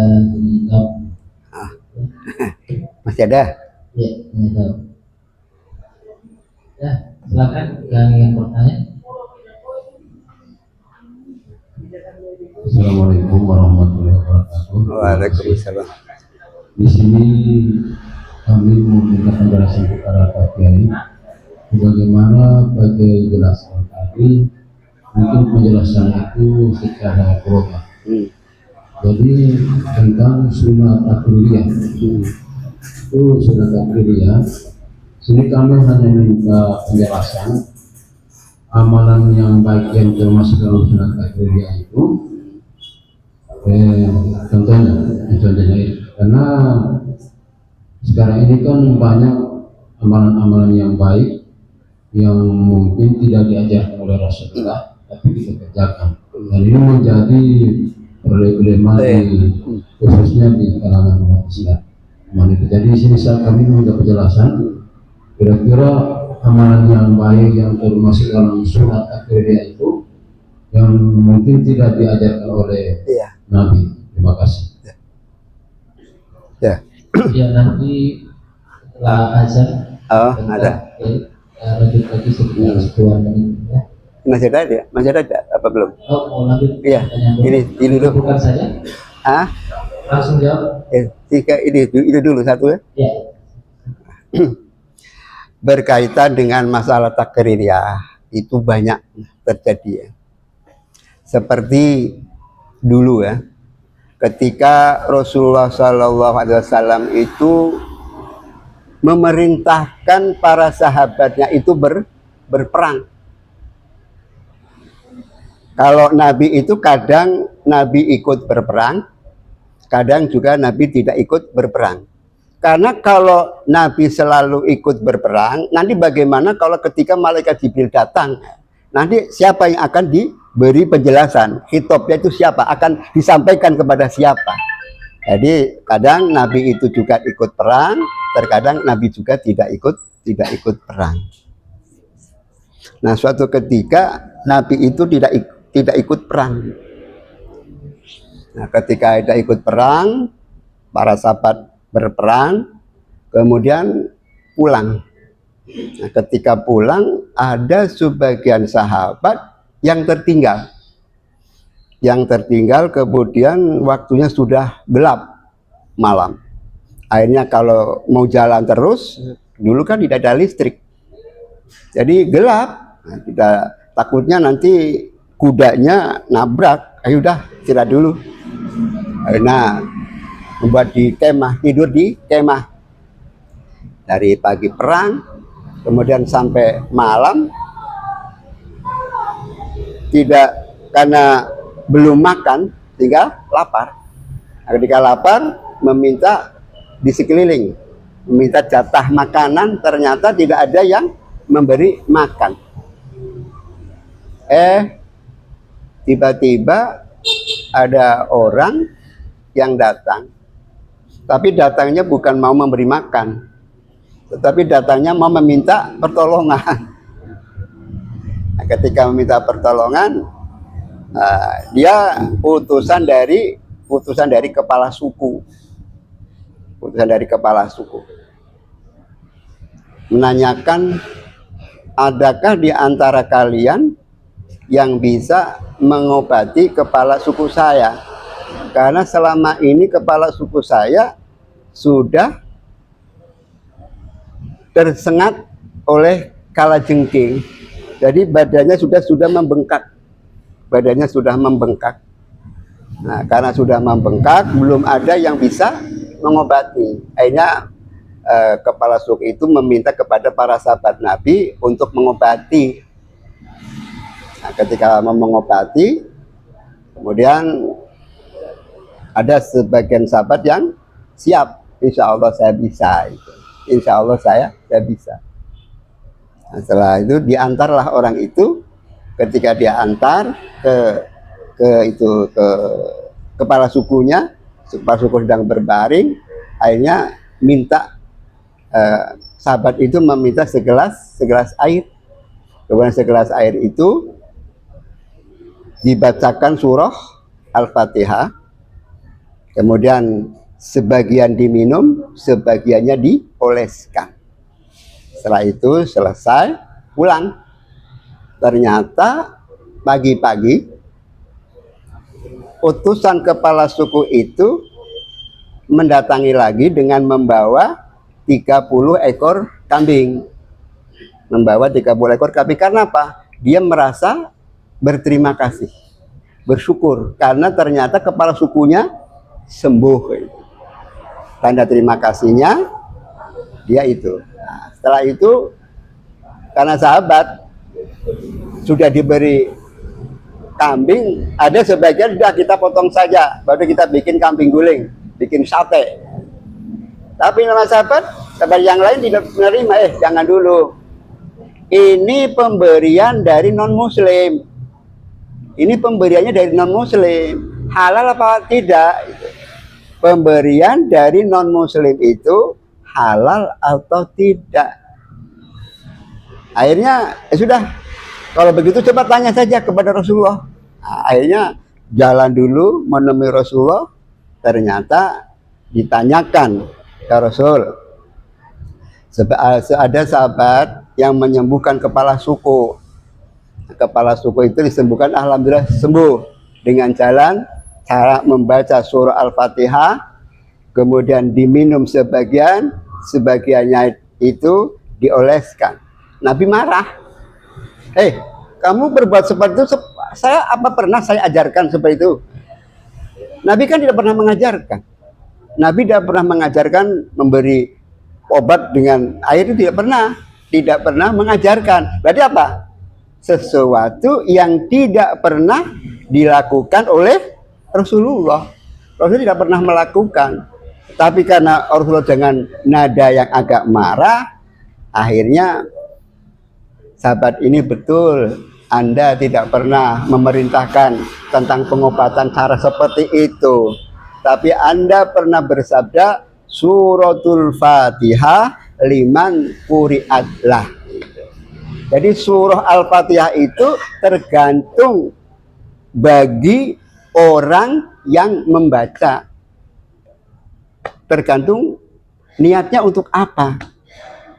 masih ada? Ya, ya, silakan yang ingin bertanya. Assalamualaikum warahmatullahi wabarakatuh. Waalaikumsalam. Di sini kami meminta penjelasan kepada Pak Kiai bagaimana bagi jelaskan tadi, mungkin penjelasan itu secara global. Jadi tentang sunnah takriyah, itu sunnah takriyah. Sini kami hanya minta penjelasan amalan yang baik yang termasuk dalam sunnah takriyah itu. Contohnya itu, karena sekarang ini kan banyak amalan-amalan yang baik yang mungkin tidak diajarkan oleh Rasulullah, tapi kita kerjakan, dan ini menjadi problema khususnya di kalangan umat Islam. Jadi di sini kami minta penjelasan kira-kira amalan yang baik yang termasuk dalam sunnah takriyah itu yang mungkin tidak diajarkan oleh Nabi. Terima kasih. Ya. Ya, nanti setelah azan ada. Lanjut lagi sekitar 10 menit ya. Masih ada apa belum? Oh, mau lanjut? Iya. Ini dulu. Bukan saja. Langsung jawab. Ini dulu satu ya. Ya. Berkaitan dengan masalah takriyah itu banyak terjadi ya. Seperti dulu ya, ketika Rasulullah SAW itu memerintahkan para sahabatnya itu berperang. Kalau Nabi itu kadang Nabi ikut berperang, kadang juga Nabi tidak ikut berperang. Karena kalau Nabi selalu ikut berperang, nanti bagaimana kalau ketika malaikat Jibril datang? Nanti siapa yang akan diberi penjelasan? Hitobnya itu siapa? Akan disampaikan kepada siapa? Jadi kadang Nabi itu juga ikut perang, terkadang Nabi juga tidak ikut perang. Nah, suatu ketika Nabi itu tidak ikut perang. Nah, ketika tidak ikut perang, para sahabat berperang, kemudian pulang. Nah, ketika pulang, ada sebagian sahabat yang tertinggal. Yang tertinggal kemudian waktunya sudah gelap malam. Akhirnya kalau mau jalan terus, dulu kan tidak ada listrik. Jadi gelap. Nah, kita takutnya nanti kudanya nabrak. Ayo udah istirahat dulu. Nah, membuat di kemah, tidur di kemah. Dari pagi perang, kemudian sampai malam, tidak, karena belum makan, sehingga lapar. Nah, ketika lapar, meminta di sekeliling, meminta jatah makanan, ternyata tidak ada yang memberi makan. Tiba-tiba ada orang yang datang, tapi datangnya bukan mau memberi makan, tetapi datangnya mau meminta pertolongan. Nah, ketika meminta pertolongan, dia utusan dari kepala suku, menanyakan, adakah di antara kalian yang bisa mengobati kepala suku saya? Karena selama ini kepala suku saya sudah tersengat oleh kalajengking. Jadi badannya sudah membengkak. Nah, karena sudah membengkak, belum ada yang bisa mengobati. Akhirnya kepala suku itu meminta kepada para sahabat Nabi untuk mengobati. Nah, ketika mengobati, kemudian ada sebagian sahabat yang siap, insya Allah saya bisa. Insya Allah saya bisa. Nah, setelah itu diantarlah orang itu. Ketika dia antar ke kepala sukunya, kepala suku sedang berbaring, akhirnya minta, sahabat itu meminta segelas air. Kemudian segelas air itu dibacakan surah Al-Fatihah, kemudian sebagian diminum, sebagiannya dioleskan. Setelah itu selesai, pulang. Ternyata pagi-pagi utusan kepala suku itu mendatangi lagi dengan membawa 30 ekor kambing. Karena apa? Dia merasa berterima kasih, bersyukur, karena ternyata kepala sukunya sembuh. Tanda terima kasihnya dia itu. Nah, setelah itu, karena sahabat sudah diberi kambing, ada sebagian sudah kita potong saja, baru kita bikin kambing guling, bikin sate. Tapi nama sahabat yang lain tidak menerima. Jangan dulu, ini pemberian dari non muslim, ini pemberiannya dari non muslim, halal apa tidak? Pemberian dari non muslim itu halal atau tidak? Akhirnya sudah, kalau begitu coba tanya saja kepada Rasulullah. Nah, akhirnya jalan dulu menemui Rasulullah. Ternyata ditanyakan ke Rasul, ada sahabat yang menyembuhkan kepala suku. Kepala suku itu disembuhkan, alhamdulillah sembuh dengan cara membaca surah Al-Fatihah, kemudian diminum sebagiannya itu dioleskan. Nabi marah. Kamu berbuat seperti itu, pernah saya ajarkan seperti itu? Nabi kan tidak pernah mengajarkan. Nabi tidak pernah mengajarkan memberi obat dengan air, itu tidak pernah mengajarkan. Berarti apa? sesuatu yang tidak pernah dilakukan oleh Rasulullah. Rasulullah tidak pernah melakukan. Tapi karena Rasulullah dengan nada yang agak marah, akhirnya sahabat ini betul, Anda tidak pernah memerintahkan tentang pengobatan cara seperti itu. Tapi Anda pernah bersabda suratul Fatihah liman quri'at lah. Jadi surah Al-Fatihah itu tergantung bagi orang yang membaca. Tergantung niatnya untuk apa.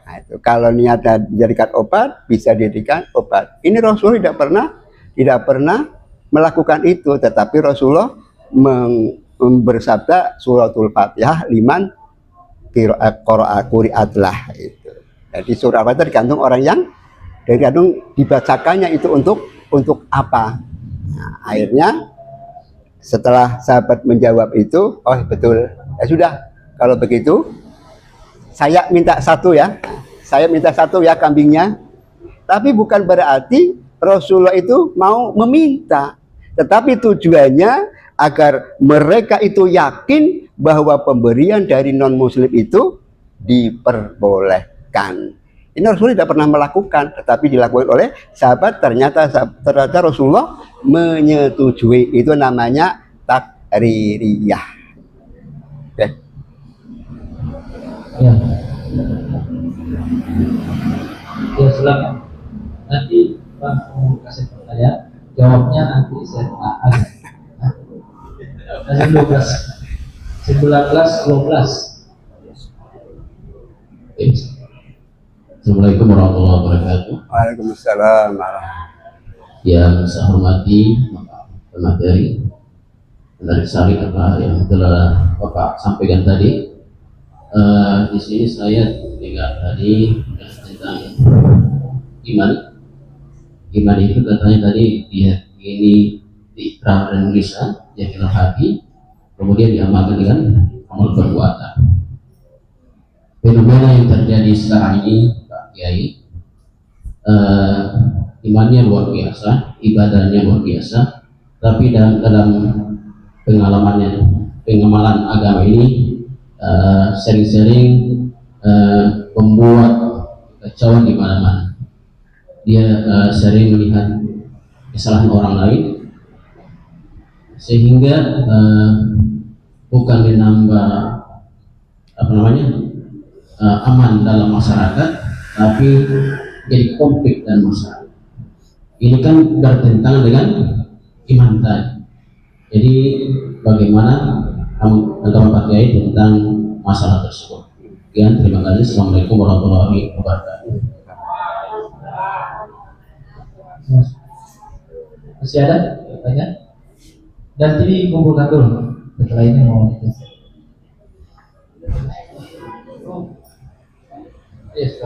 Nah, itu kalau niatnya dijadikan obat, bisa dijadikan obat. Ini Rasulullah tidak pernah melakukan itu, tetapi Rasulullah bersabda suratul Fatihah liman quri'at lah itu. Jadi surah Al-Fatihah tergantung orang yang tergantung dibacakannya itu untuk apa. Nah, akhirnya setelah sahabat menjawab itu, oh betul, ya sudah. Kalau begitu, saya minta satu ya. Saya minta satu ya kambingnya. Tapi bukan berarti Rasulullah itu mau meminta. Tetapi tujuannya agar mereka itu yakin bahwa pemberian dari non-muslim itu diperbolehkan. Ini Rasulullah tidak pernah melakukan, tetapi dilakukan oleh sahabat. Ternyata Rasulullah menyetujui. Itu namanya takririyah. Oke. Ya. Ya, silakan. Nanti Bang mau kasih pertanyaan, jawabnya nanti saya akan. Kasih 12, 19, 12. Assalamualaikum warahmatullahi wabarakatuh. Waalaikumsalam. Yang saya hormati Bapak Pemateri, menarik sekali apa yang telah Bapak sampaikan tadi. Di sini saya dengar tadi tentang iman. Iman itu katanya tadi dia ini diikrar dan lisan, yakin hati, kemudian diamalkan dengan amal perbuatan. Fenomena yang terjadi sekarang ini, Pak Kiai, imannya luar biasa, ibadahnya luar biasa, tapi dalam pengamalan agama ini sering-sering membuat kekacauan di mana-mana. Dia sering melihat kesalahan orang lain, sehingga bukan menambah aman dalam masyarakat, tapi jadi konflik dan masalah. Ini kan bertentangan dengan iman tadi. Jadi bagaimana tanggapan Pak Kiai tentang masalah tersebut? Sekian, terima kasih. Assalamualaikum warahmatullahi wabarakatuh. Masih ada pertanyaan? Nanti dikumpulkan dulu. Setelah ini mau yes,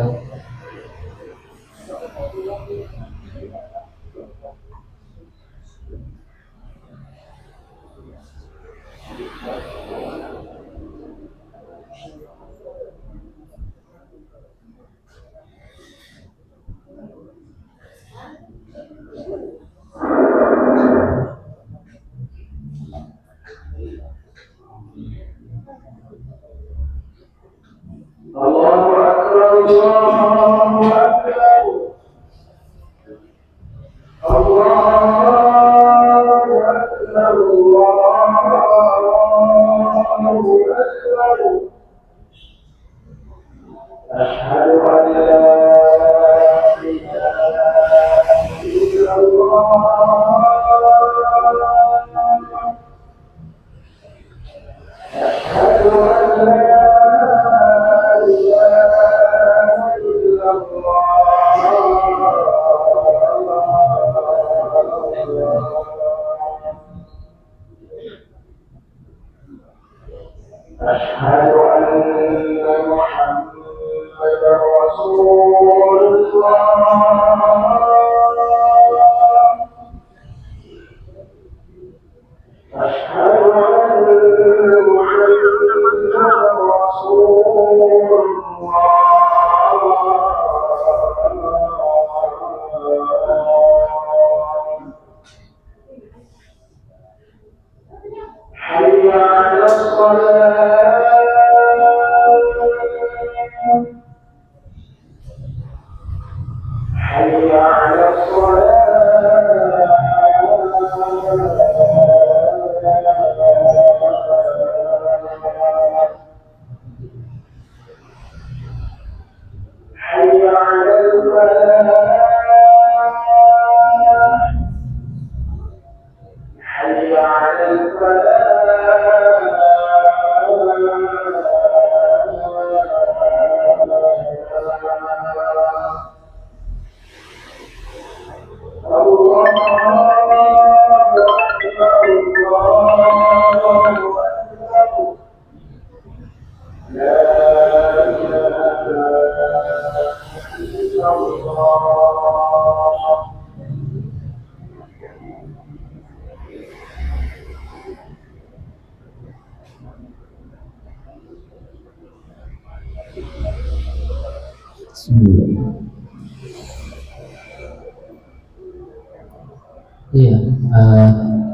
Iya,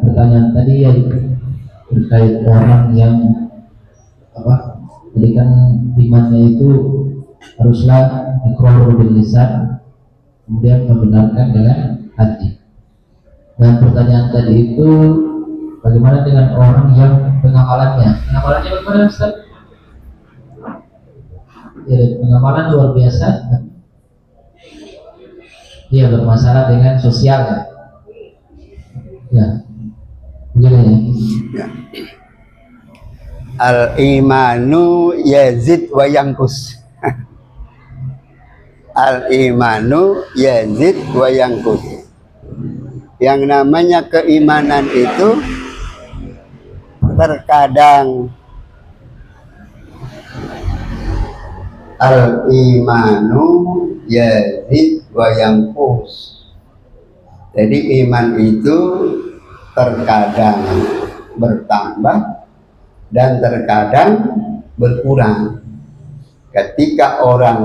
pertanyaan tadi ya terkait orang yang apa? Jadi kan imannya itu haruslah iqrar bil lisan, kemudian membenarkan dengan hati. Dan pertanyaan tadi itu bagaimana dengan orang yang pengamalannya? Pengamalannya bagaimana, Ustaz? Ya, pengamalan luar biasa. Iya, bermasalah dengan sosialnya. Ya, begini ya. Al-imanu yazid wa yankus. Al-imanu yazid wa yankus. Yang namanya keimanan itu terkadang al-imanu yazid wa yankus. Jadi iman itu terkadang bertambah dan terkadang berkurang. Ketika orang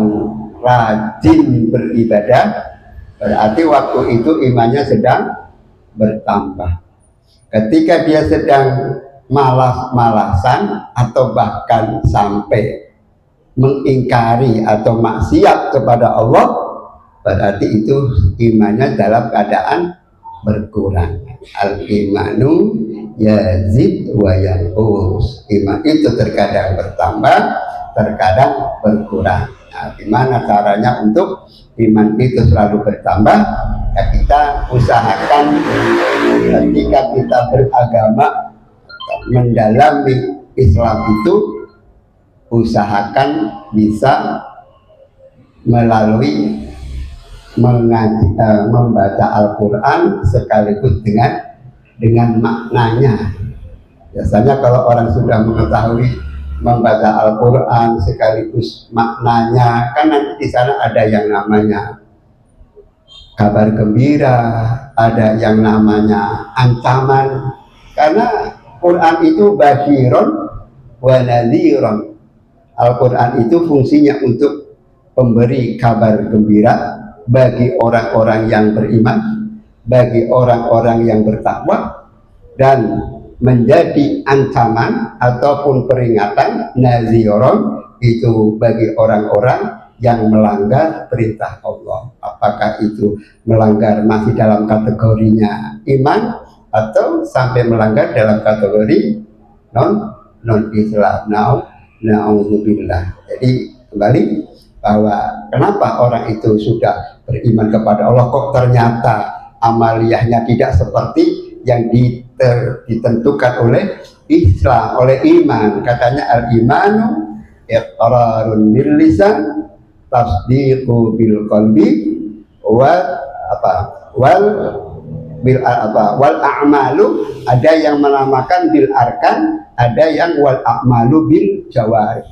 rajin beribadah, berarti waktu itu imannya sedang bertambah. Ketika dia sedang malas-malasan atau bahkan sampai mengingkari atau maksiat kepada Allah, berarti itu imannya dalam keadaan berkurang. Al-imanu yazid wa yanqus. Iman itu terkadang bertambah, terkadang berkurang. Nah, gimana caranya untuk iman itu selalu bertambah? Ya, kita usahakan ketika kita beragama, mendalami Islam itu, usahakan bisa melalui membaca Al-Quran sekaligus dengan maknanya. Biasanya kalau orang sudah mengetahui membaca Al-Quran sekaligus maknanya, kan nanti di sana ada yang namanya kabar gembira, ada yang namanya ancaman. Karena Quran itu basyiron wa nadhiron. Al-Quran itu fungsinya untuk memberi kabar gembira bagi orang-orang yang beriman, bagi orang-orang yang bertakwa, dan menjadi ancaman ataupun peringatan naziron itu bagi orang-orang yang melanggar perintah Allah. Apakah itu melanggar masih dalam kategorinya iman atau sampai melanggar dalam kategori non-Islam. Na'udzubillah. Jadi kembali bahwa kenapa orang itu sudah beriman kepada Allah kok ternyata amaliyahnya tidak seperti yang ditentukan oleh Islam, oleh iman. Katanya al-imanu iqrarun bil lisan, tasdiqu bil qalbi, wal a'malu, ada yang menamakan bil arkan, ada yang wal a'malu bil jawari.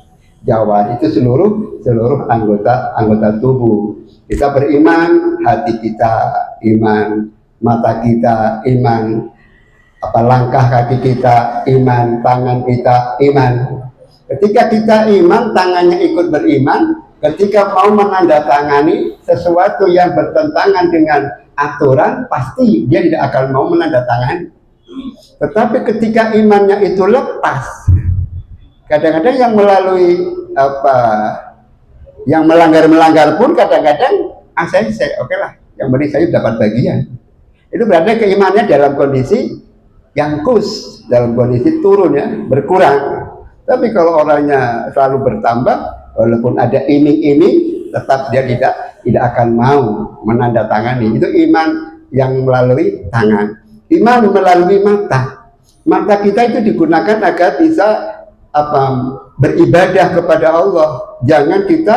Jawari itu seluruh anggota tubuh. Kita beriman, hati kita iman, mata kita iman, langkah kaki kita iman, tangan kita iman. Ketika kita iman, tangannya ikut beriman. Ketika mau menandatangani sesuatu yang bertentangan dengan aturan, pasti dia tidak akan mau menandatangani. Tetapi ketika imannya itu lepas, kadang-kadang yang melalui yang melanggar pun kadang-kadang saya oke lah, yang penting saya dapat bagian. Itu berarti keimanannya dalam kondisi yang dalam kondisi turun, ya, berkurang. Tapi kalau orangnya selalu bertambah, walaupun ada iming-iming, tetap dia tidak akan mau menandatangani. Itu iman yang melalui tangan. Iman melalui mata. Mata kita itu digunakan agar bisa beribadah kepada Allah. Jangan kita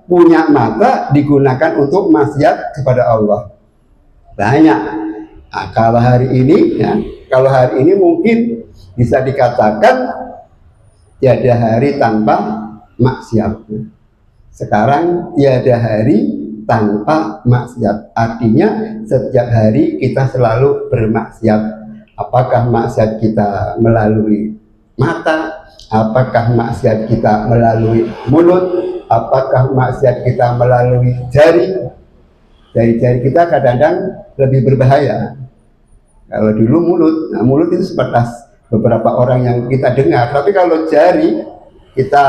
punya mata digunakan untuk maksiat kepada Allah. Banyak. Nah, kalau hari ini mungkin bisa dikatakan tiada hari tanpa maksiat. Sekarang tiada hari tanpa maksiat. Artinya setiap hari kita selalu bermaksiat. Apakah maksiat kita melalui mata? Apakah maksiat kita melalui mulut? Apakah maksiat kita melalui jari? Jari-jari kita kadang-kadang lebih berbahaya. Kalau dulu mulut, nah mulut itu sebatas beberapa orang yang kita dengar. Tapi kalau jari, kita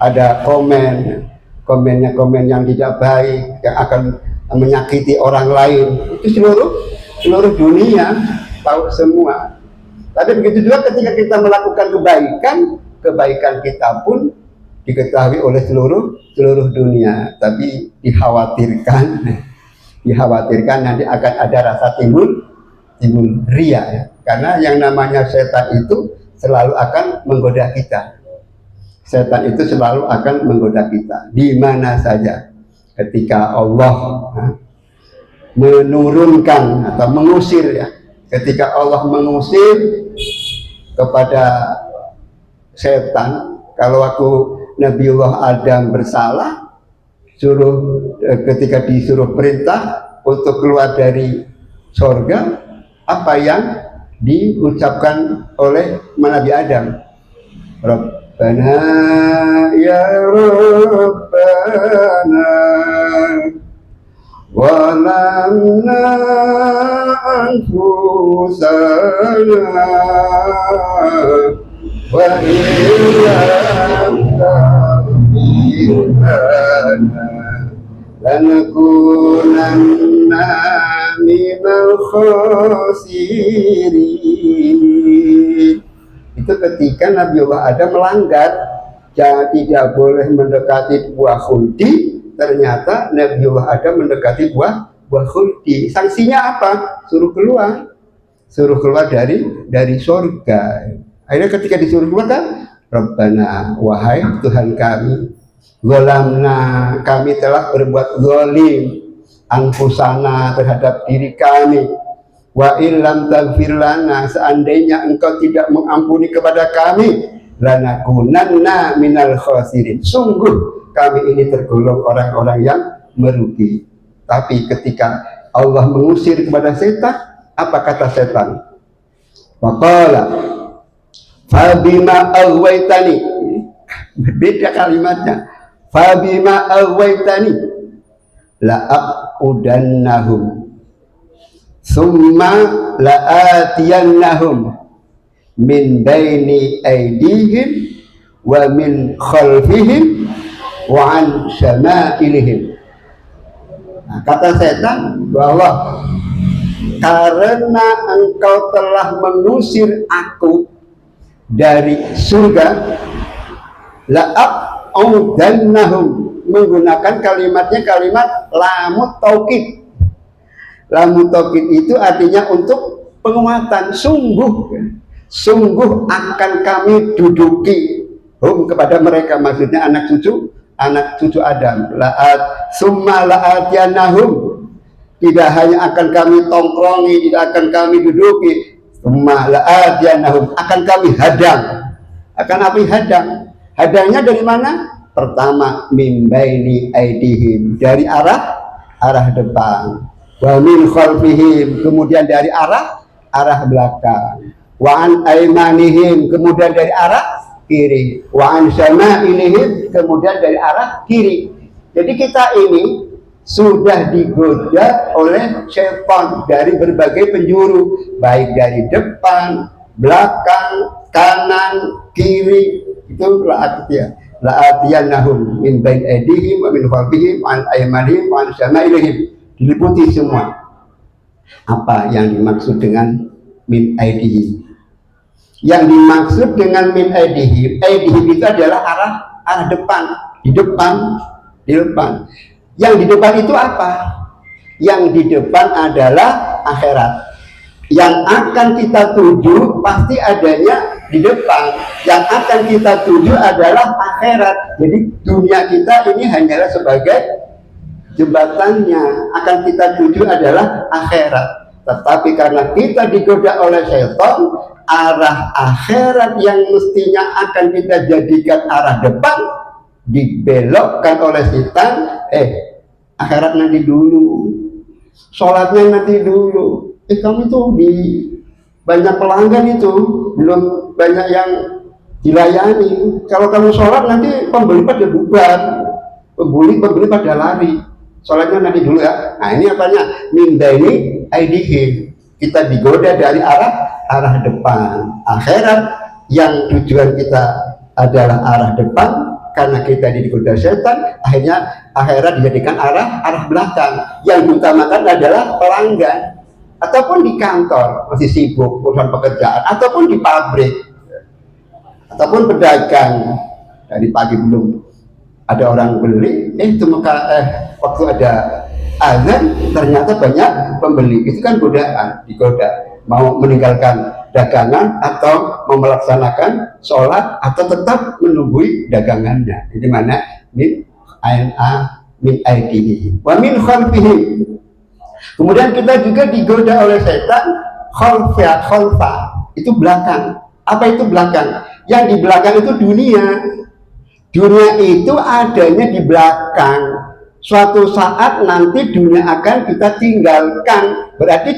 ada komen yang tidak baik, yang akan menyakiti orang lain. Itu seluruh dunia tahu semua. Tapi begitu juga ketika kita melakukan kebaikan kita pun diketahui oleh seluruh dunia. Tapi dikhawatirkan nanti akan ada rasa timbul ria ya. Karena yang namanya setan itu selalu akan menggoda kita. Setan itu selalu akan menggoda kita di mana saja. Ketika Allah menurunkan atau mengusir ya, ketika Allah mengusir kepada setan, kalau aku Nabiullah Adam bersalah, ketika disuruh perintah untuk keluar dari surga, apa yang diucapkan oleh Nabi Adam? Rabbana ya Rabbana walamna anfusana wa illam taghfir lana lanakunanna minal khasirin. Itu ketika Nabiullah Adam melanggar, tidak boleh mendekati buah khuldi. Ternyata Nabiullah Adam mendekati buah khuldi. Sanksinya apa? Suruh keluar dari surga. Akhirnya ketika disuruh keluar kan, Rabbana, wahai Tuhan kami, zalamna, kami telah berbuat zalim, anfusana, terhadap diri kami, wa illam taghfir lana, seandainya engkau tidak mengampuni kepada kami, lanakunanna minal khasirin, sungguh kami ini tergolong orang-orang yang merugi. Tapi ketika Allah mengusir kepada setan, apa kata setan? Waqala fabima aghwaytani, berbeda kalimatnya. Fabima aghwaytani la'aqudannahum summa la'atiyannahum min baini aydihim wa min khalfihim wa an syama'ilihim. Nah, kata setan bahwa karena engkau telah mengusir aku dari surga, la'aqudannahum, menggunakan kalimatnya kalimat lamut taukid. Lamut taukid itu artinya untuk penguatan, sungguh akan kami duduki kepada mereka, maksudnya anak cucu Adam. Summa la'atyanahum, tidak hanya akan kami tongkrongi, tidak akan kami duduki, summa la'atyanahum, akan kami hadang. Hadangnya dari mana? Pertama, min baini aidihim, dari arah depan, wa min khalfihim, kemudian dari arah belakang, wa an aymanihim, kemudian dari arah kiri, wa an syama'ilihim, kemudian dari arah kiri. Jadi kita ini sudah digoda oleh syaitan dari berbagai penjuru, baik dari depan, belakang, kanan, kiri. Itu la'atiyannahum min bain aydihim wa min khalfihim wa an aymanihim wa an syama'ilihim, diliputi semua. Apa yang dimaksud dengan min aydihim? Yang dimaksud dengan min aydihim itu adalah arah depan, di depan. Yang di depan itu apa? Yang di depan adalah akhirat. Yang akan kita tuju pasti adanya di depan. Yang akan kita tuju adalah akhirat. Jadi dunia kita ini hanyalah sebagai jembatannya. Akan kita tuju adalah akhirat. Tetapi karena kita digoda oleh syaitan, arah akhirat yang mestinya akan kita jadikan arah depan dibelokkan oleh setan. akhirat nanti dulu, sholatnya nanti dulu. Kamu itu di banyak pelanggan itu, belum banyak yang dilayani. Kalau kamu sholat nanti pembeli pada bubar, pembeli pada lari. Sholatnya nanti dulu ya. Nah ini apanya? Minda ini aidihim. Kita digoda dari arah depan. Akhirat yang tujuan kita adalah arah depan, karena kita digoda setan, akhirnya akhirat dijadikan arah belakang. Yang diutamakan adalah pelanggan, ataupun di kantor masih sibuk urusan pekerjaan, ataupun di pabrik, ataupun pedagang dari pagi belum ada orang beli, itu waktu ada azan ternyata banyak pembeli. Itu kan godaan, digoda mau meninggalkan dagangan atau mau melaksanakan sholat atau tetap menunggui dagangannya. Jadi mana min aidihim wa min khalfihim. Kemudian kita juga digoda oleh setan khalfa, itu belakang. Apa itu belakang? Yang di belakang itu dunia. Dunia itu adanya di belakang. Suatu saat nanti dunia akan kita tinggalkan. Berarti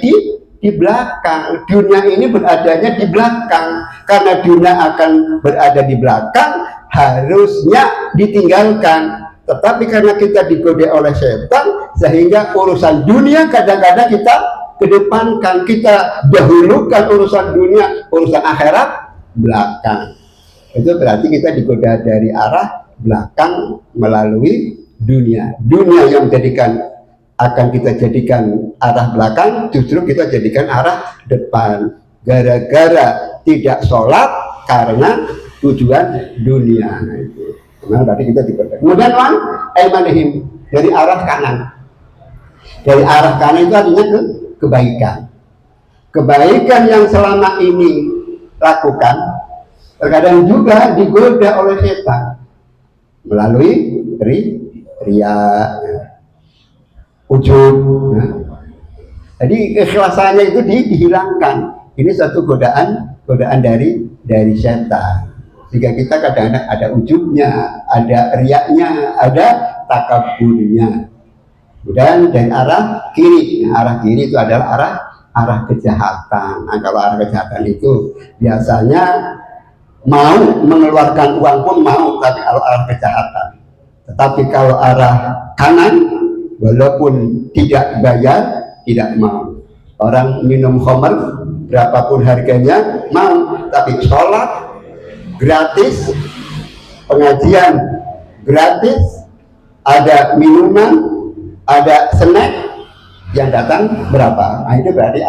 di belakang. Dunia ini beradanya di belakang. Karena dunia akan berada di belakang, harusnya ditinggalkan. Tetapi karena kita digoda oleh setan, sehingga urusan dunia kadang-kadang kita kedepankan, kita dahulukan urusan dunia, urusan akhirat belakang. Itu berarti kita digoda dari arah belakang melalui dunia. Dunia yang akan kita jadikan arah belakang, justru kita jadikan arah depan. Gara-gara tidak sholat karena tujuan dunia. Nah, itu. Nah, tadi kita digoda. Kemudian aimanihim, dari arah kanan. Dari arah kanan itu artinya kebaikan. Kebaikan yang selama ini lakukan terkadang juga digoda oleh setan melalui riya, ujub. Jadi keikhlasannya itu dihilangkan. Ini satu godaan dari setan. Jika kita kadang-kadang ada ujubnya, ada riyaknya, ada takaburnya. Dan dari arah kiri. Nah, arah kiri itu adalah arah kejahatan. Nah, kalau arah kejahatan itu biasanya mau mengeluarkan uang pun mau, tapi kalau arah kejahatan. Tetapi kalau arah kanan, walaupun tidak bayar, tidak mau. Orang minum khamr berapapun harganya mau, tapi sholat gratis, pengajian gratis, ada minuman, ada snack, yang datang berapa? Nah, itu berarti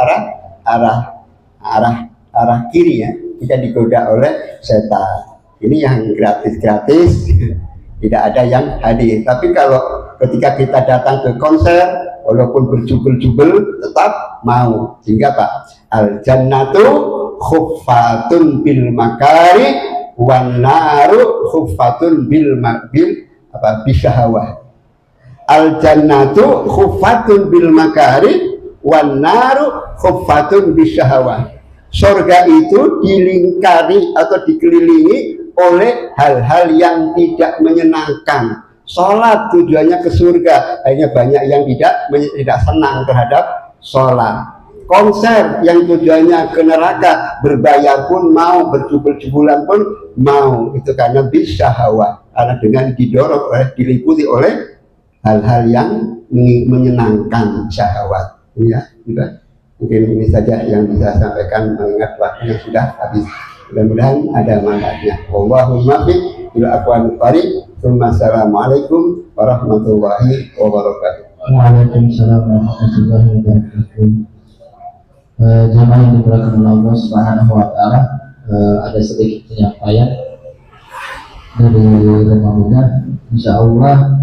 arah kiri ya. Kita digoda oleh setan. Ini yang gratis, tidak ada yang hadir. Tapi kalau ketika kita datang ke konser, walaupun berjubel-jubel, tetap mau. Sehingga Pak, al jannatu khuffatun bil makari, wan naru khuffatun bil bisyahawah. Al jannatu khuffatun bil makari, wan naru khuffatun bisyahawah. Surga itu dilingkari atau dikelilingi oleh hal-hal yang tidak menyenangkan. Sholat tujuannya ke surga, hanya banyak yang tidak senang terhadap sholat. Konser yang tujuannya ke neraka, berbayar pun mau, berjubel-jubulan pun mau. Itu karena bisyahawah, karena dengan didorong diliputi oleh hal-hal yang menyenangkan syahwat. Ya, juga. Mungkin ini saja yang bisa saya sampaikan, mengingat waktunya sudah habis. Mudah-mudahan ada manfaatnya. Wallahumma fi ila aqwamit thariq. Assalamualaikum warahmatullahi wabarakatuh. Waalaikumsalam warahmatullahi wabarakatuh. Jemaah yang dimuliakan oleh Allah Subhanahu wa taala, ada sedikit penyampaian dari Rumah Muda. Insyaallah